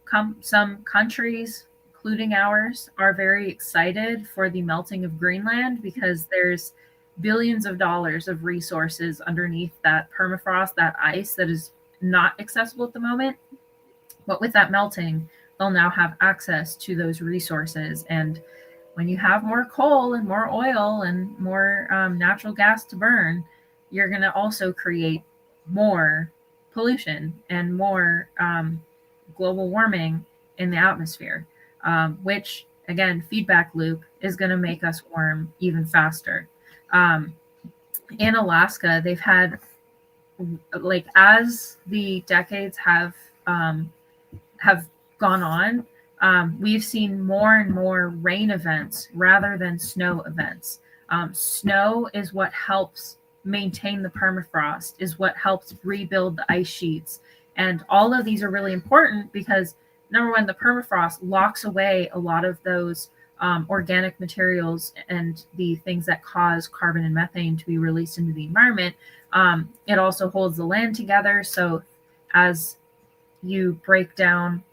countries, including ours, are very excited for the melting of Greenland, because there's billions of dollars of resources underneath that permafrost, that ice that is not accessible at the moment. But with that melting, they'll now have access to those resources. And when you have more coal and more oil and more natural gas to burn, you're going to also create more pollution and more global warming in the atmosphere, which, again, feedback loop is going to make us warm even faster. In Alaska, they've had, like, as the decades have gone on, we've seen more and more rain events rather than snow events. Snow is what helps maintain the permafrost, is what helps rebuild the ice sheets. And all of these are really important because, number one, the permafrost locks away a lot of those organic materials and the things that cause carbon and methane to be released into the environment. It also holds the land together. So as you break down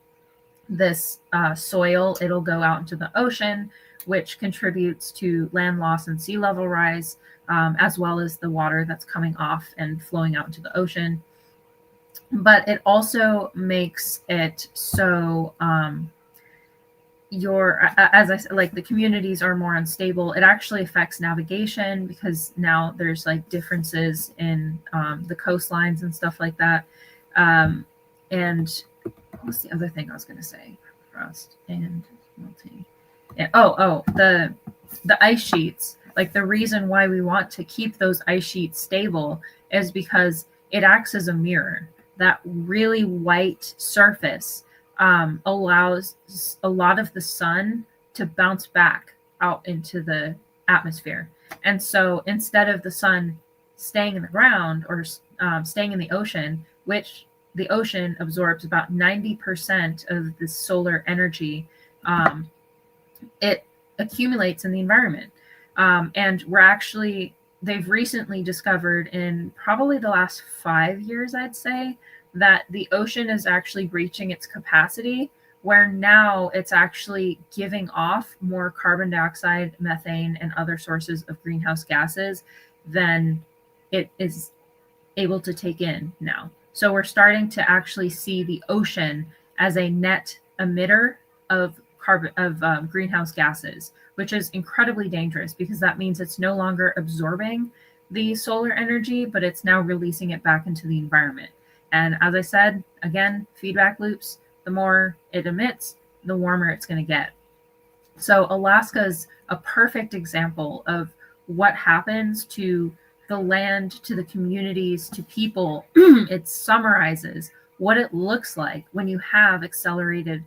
this soil, it'll go out into the ocean, which contributes to land loss and sea level rise, as well as the water that's coming off and flowing out into the ocean. But it also makes it so as I said, like the communities are more unstable. It actually affects navigation because now there's like differences in the coastlines and stuff like that. And what's the other thing I was going to say? Frost and melting. Yeah. The ice sheets. Like the reason why we want to keep those ice sheets stable is because it acts as a mirror. That really white surface allows a lot of the sun to bounce back out into the atmosphere. And so instead of the sun staying in the ground or staying in the ocean, which the ocean absorbs about 90% of the solar energy, it accumulates in the environment. And they've recently discovered in probably the last 5 years, I'd say, that the ocean is actually reaching its capacity, where now it's actually giving off more carbon dioxide, methane, and other sources of greenhouse gases than it is able to take in now. So we're starting to actually see the ocean as a net emitter of greenhouse gases, which is incredibly dangerous because that means it's no longer absorbing the solar energy, but it's now releasing it back into the environment. And as I said, again, feedback loops, the more it emits, the warmer it's going to get. So Alaska's a perfect example of what happens to the land, to the communities, to people. It summarizes what it looks like when you have accelerated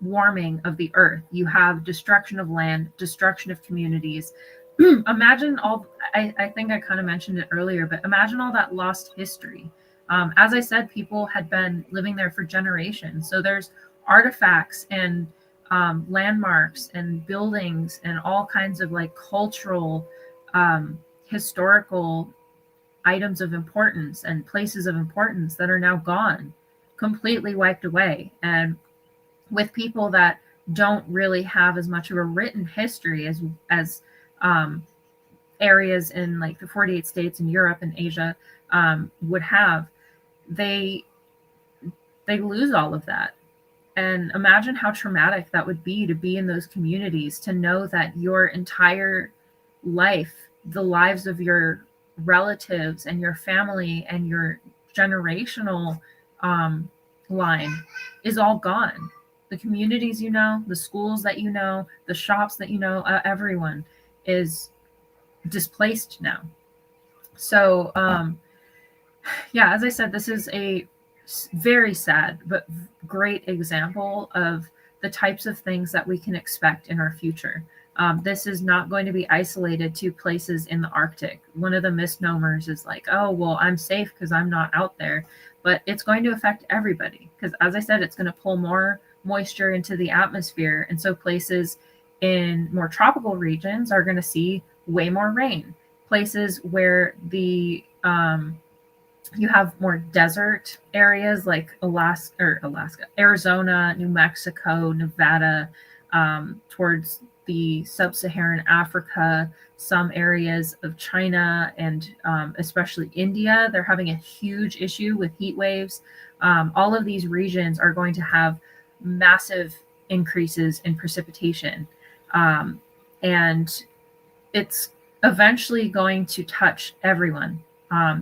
warming of the earth. You have destruction of land, destruction of communities. Imagine I think I kind of mentioned it earlier, but imagine all that lost history. As I said, people had been living there for generations. So there's artifacts and landmarks and buildings and all kinds of like cultural, historical items of importance and places of importance that are now gone, completely wiped away. And with people that don't really have as much of a written history as areas in like the 48 states in Europe and Asia would have, they lose all of that. And imagine how traumatic that would be to be in those communities, to know that your entire life, the lives of your relatives and your family and your generational line is all gone. The communities you know, the schools that you know, the shops that you know, everyone is displaced now. So yeah, as I said, this is a very sad but great example of the types of things that we can expect in our future. This is not going to be isolated to places in the Arctic. One of the misnomers is like, oh, well, I'm safe because I'm not out there. But it's going to affect everybody because, as I said, it's going to pull more moisture into the atmosphere. And so places in more tropical regions are going to see way more rain. Places where the you have more desert areas like Alaska, Arizona, New Mexico, Nevada, towards the sub-Saharan Africa, some areas of China, and especially India. They're having a huge issue with heat waves. All of these regions are going to have massive increases in precipitation. And it's eventually going to touch everyone.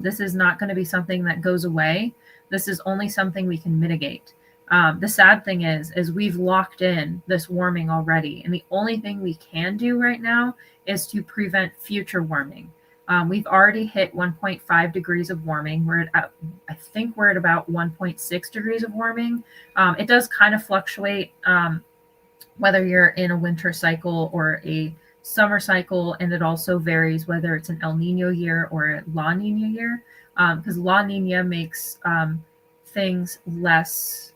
This is not going to be something that goes away. This is only something we can mitigate. The sad thing is we've locked in this warming already. And the only thing we can do right now is to prevent future warming. We've already hit 1.5 degrees of warming. I think we're at about 1.6 degrees of warming. It does kind of fluctuate whether you're in a winter cycle or a summer cycle, and it also varies whether it's an El Nino year or a La Nina year, because La Nina makes things less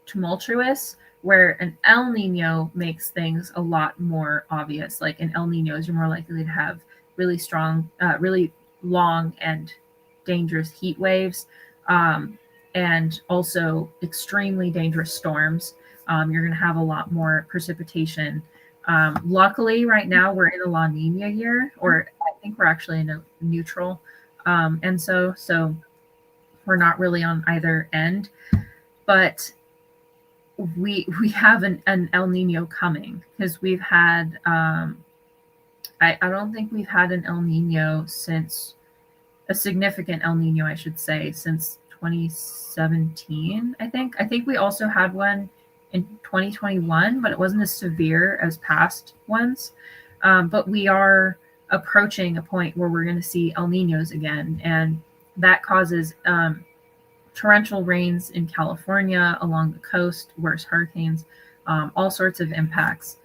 tumultuous, where an El Nino makes things a lot more obvious. Like in El Ninos, you're more likely to have really strong, really long and dangerous heat waves, and also extremely dangerous storms. You're going to have a lot more precipitation. Luckily, right now we're in a La Nina year, or I think we're actually in a neutral, and so we're not really on either end. But we have an El Nino coming, because we've had I don't think we've had an El Nino since a significant El Nino, I should say, since 2017. I think we also had one in 2021, but it wasn't as severe as past ones. But we are approaching a point where we're going to see El Ninos again, and that causes torrential rains in California, along the coast, worse hurricanes, all sorts of impacts.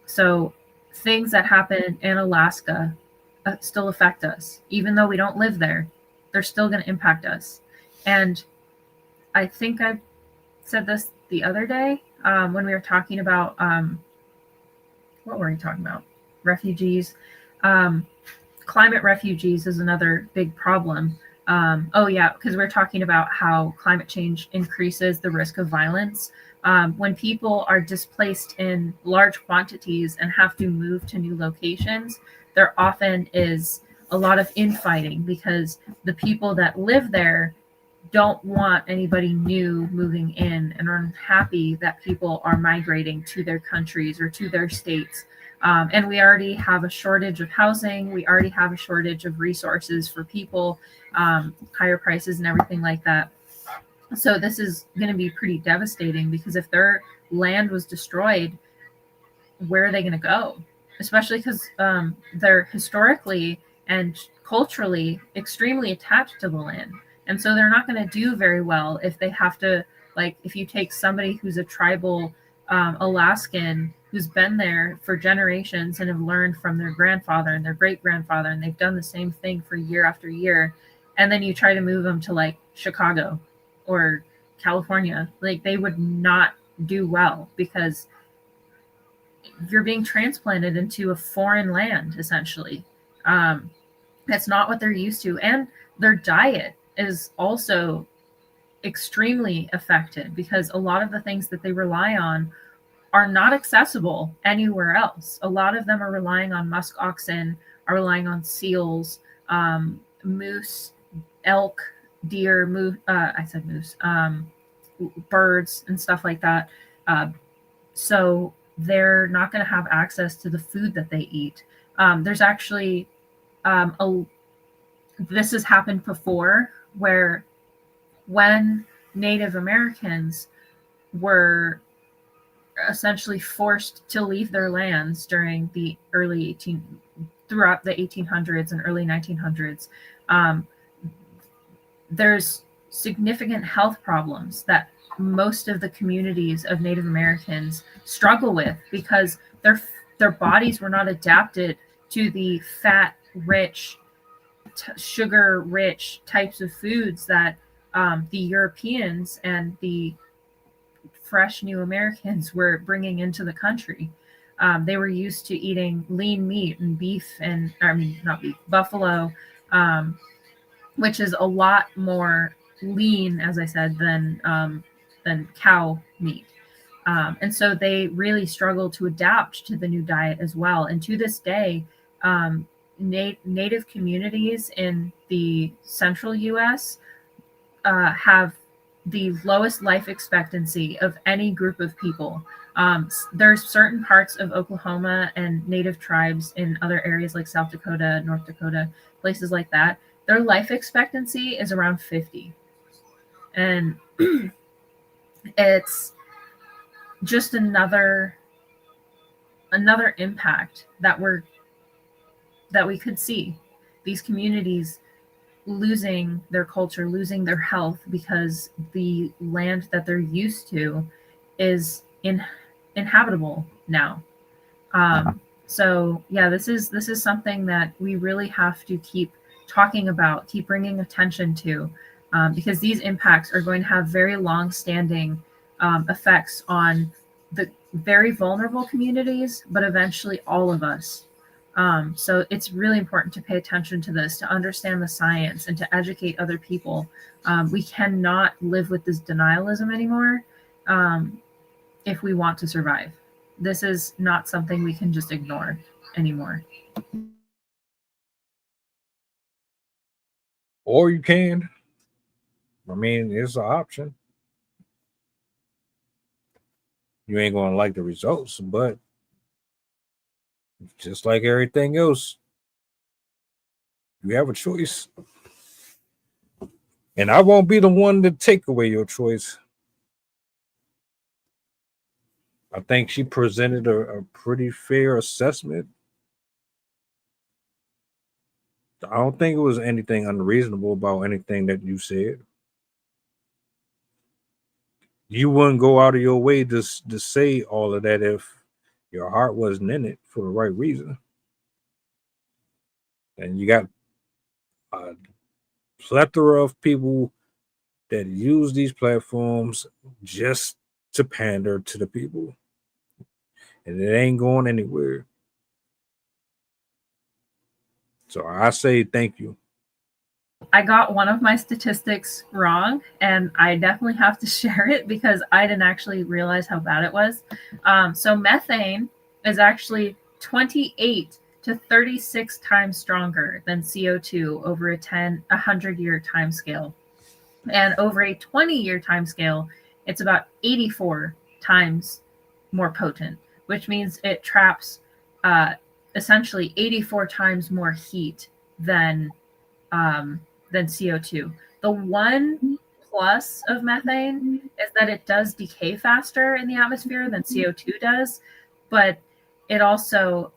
So things that happen in Alaska still affect us. Even though we don't live there, they're still going to impact us. And I think I said this the other day when we were talking about, what were we talking about? Refugees. Climate refugees is another big problem. Because we're talking about how climate change increases the risk of violence. When people are displaced in large quantities and have to move to new locations, there often is a lot of infighting because the people that live there don't want anybody new moving in and are unhappy that people are migrating to their countries or to their states. And we already have a shortage of housing. We already have a shortage of resources for people, higher prices and everything like that. So this is going to be pretty devastating, because if their land was destroyed, where are they going to go? Especially because they're historically and culturally extremely attached to the land. And so they're not going to do very well if they have to, like, if you take somebody who's a tribal Alaskan who's been there for generations and have learned from their grandfather and their great-grandfather, and they've done the same thing for year after year, and then you try to move them to, like, Chicago or California, like, they would not do well, because you're being transplanted into a foreign land, essentially. That's not what they're used to. And their diet is also extremely affected, because a lot of the things that they rely on are not accessible anywhere else. A lot of them are relying on musk oxen, are relying on seals, moose, elk, deer, birds and stuff like that. So they're not going to have access to the food that they eat. There's actually this has happened before, where when Native Americans were essentially forced to leave their lands during the throughout the 1800s and early 1900s, there's significant health problems that most of the communities of Native Americans struggle with, because their bodies were not adapted to the fat-rich, sugar-rich types of foods that the Europeans and the fresh new Americans were bringing into the country. They were used to eating lean meat and beef, and buffalo, which is a lot more lean, as I said, than cow meat. And so they really struggle to adapt to the new diet as well. And to this day, Native communities in the central U.S. Have the lowest life expectancy of any group of people. There's certain parts of Oklahoma and Native tribes in other areas like South Dakota, North Dakota, places like that. Their life expectancy is around 50. And it's just another impact that we could see. These communities losing their culture, losing their health, because the land that they're used to is inhabitable now. So yeah, this is something that we really have to keep talking about, keep bringing attention to, because these impacts are going to have very long-standing effects on the very vulnerable communities, but eventually all of us. So it's really important to pay attention to this, to understand the science, and to educate other people. We cannot live with this denialism anymore if we want to survive. This is not something we can just ignore anymore. Or you can. I mean, it's an option. You ain't gonna like the results, but just like everything else, you have a choice. And I won't be the one to take away your choice. I think she presented a pretty fair assessment. I don't think it was anything unreasonable about anything that you said. You wouldn't go out of your way to say all of that if your heart wasn't in it for the right reason. And you got a plethora of people that use these platforms just to pander to the people. And it ain't going anywhere. So I say thank you. I got one of my statistics wrong, and I definitely have to share it because I didn't actually realize how bad it was. So methane is actually 28 to 36 times stronger than CO2 over a 100-year time scale. And over a 20-year time scale, it's about 84 times more potent, which means it traps essentially 84 times more heat than CO2. The one plus of methane is that it does decay faster in the atmosphere than CO2 does, but it also,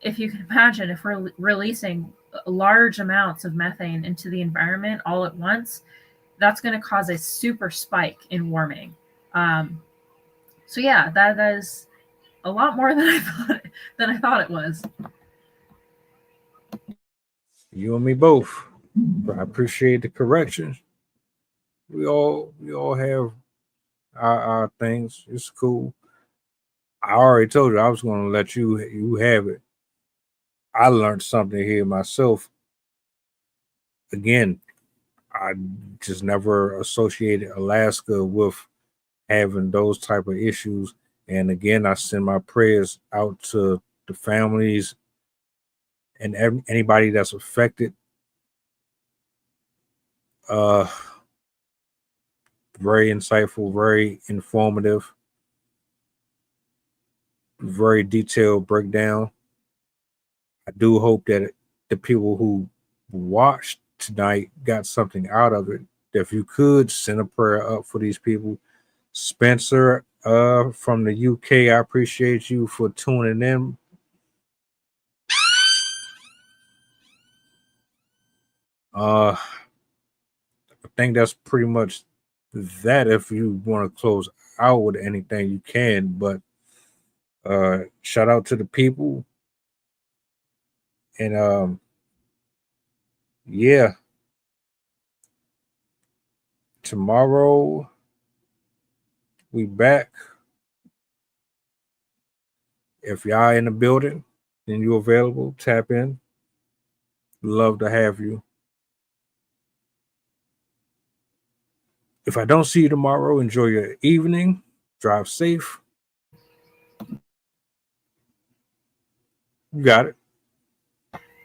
if you can imagine, if we're releasing large amounts of methane into the environment all at once, that's going to cause a super spike in warming. So yeah, that is a lot more than I thought it was. You and me both. But I appreciate the correction. We all have our things. It's cool. I already told you I was going to let you have it. I learned something here myself. Again, I just never associated Alaska with having those type of issues. And again, I send my prayers out to the families and anybody that's affected. Very insightful, very informative, very detailed breakdown. I do hope that the people who watched tonight got something out of it. If you could send a prayer up for these people. Spencer from the UK, I appreciate you for tuning in. I think that's pretty much that. If you want to close out with anything, you can. But shout out to the people. And yeah. Tomorrow we back. If y'all in the building and you available, tap in. Love to have you. If I don't see you tomorrow, enjoy your evening. Drive safe. You got it.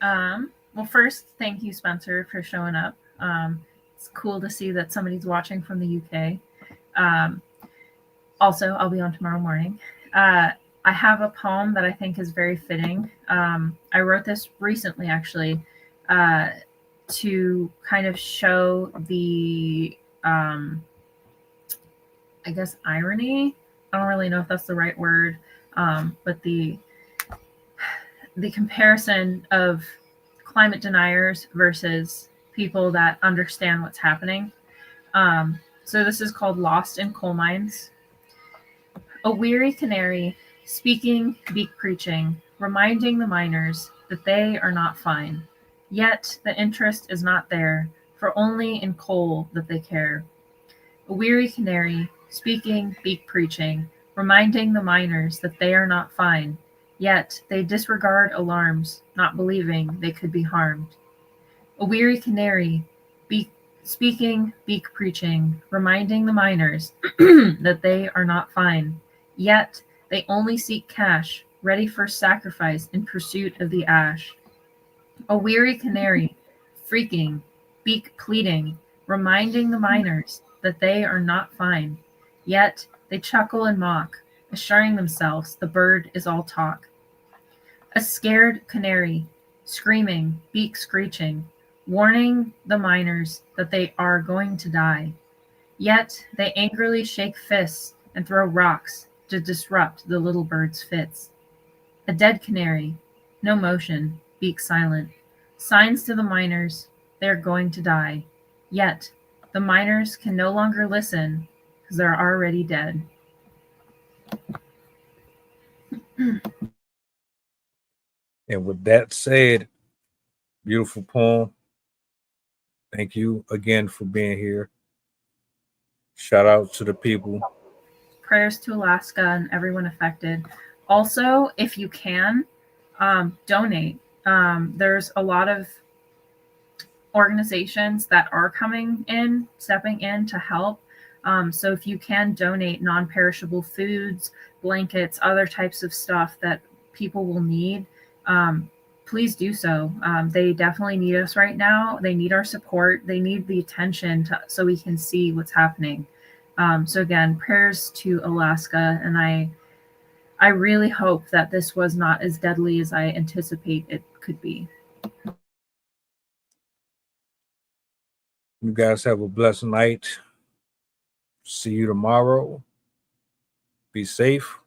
Well, first, thank you, Spencer, for showing up. It's cool to see that somebody's watching from the UK. Also, I'll be on tomorrow morning. I have a poem that I think is very fitting. I wrote this recently, actually, to kind of show the, I guess, irony. I don't really know if that's the right word, but the comparison of climate deniers versus people that understand what's happening. So this is called Lost in Coal Mines. A weary canary, speaking, beak preaching, reminding the miners that they are not fine. Yet the interest is not there, for only in coal that they care. A weary canary, speaking, beak preaching, reminding the miners that they are not fine. Yet they disregard alarms, not believing they could be harmed. A weary canary, speaking, beak preaching, reminding the miners that they are not fine. Yet they only seek cash, ready for sacrifice in pursuit of the ash. A weary canary, freaking, beak pleading, reminding the miners that they are not fine. Yet they chuckle and mock, assuring themselves the bird is all talk. A scared canary, screaming, beak screeching, warning the miners that they are going to die. Yet they angrily shake fists and throw rocks to disrupt the little bird's fits. A dead canary, no motion, beak silent, signs to the miners they are going to die. Yet the miners can no longer listen because they're already dead. And with that said, beautiful poem. Thank you again for being here. Shout out to the people. Prayers to Alaska and everyone affected. Also, if you can, donate. There's a lot of organizations that are stepping in to help. So if you can donate non-perishable foods, blankets, other types of stuff that people will need, please do so. They definitely need us right now. They need our support. They need the attention so we can see what's happening. So again, prayers to Alaska, and I really hope that this was not as deadly as I anticipate it could be. You guys have a blessed night. See you tomorrow. Be safe.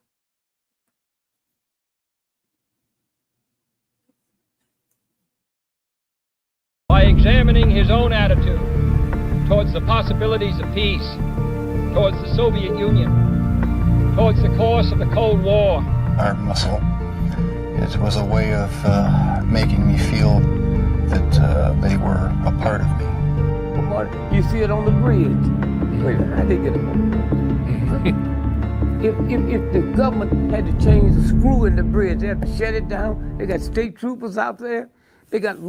By examining his own attitude towards the possibilities of peace, towards the Soviet Union, towards the course of the Cold War. Our muscle. It was a way of making me feel that they were a part of me. You see it on the bridge. Wait, I didn't get it. If the government had to change the screw in the bridge, they had to shut it down. They got state troopers out there. They got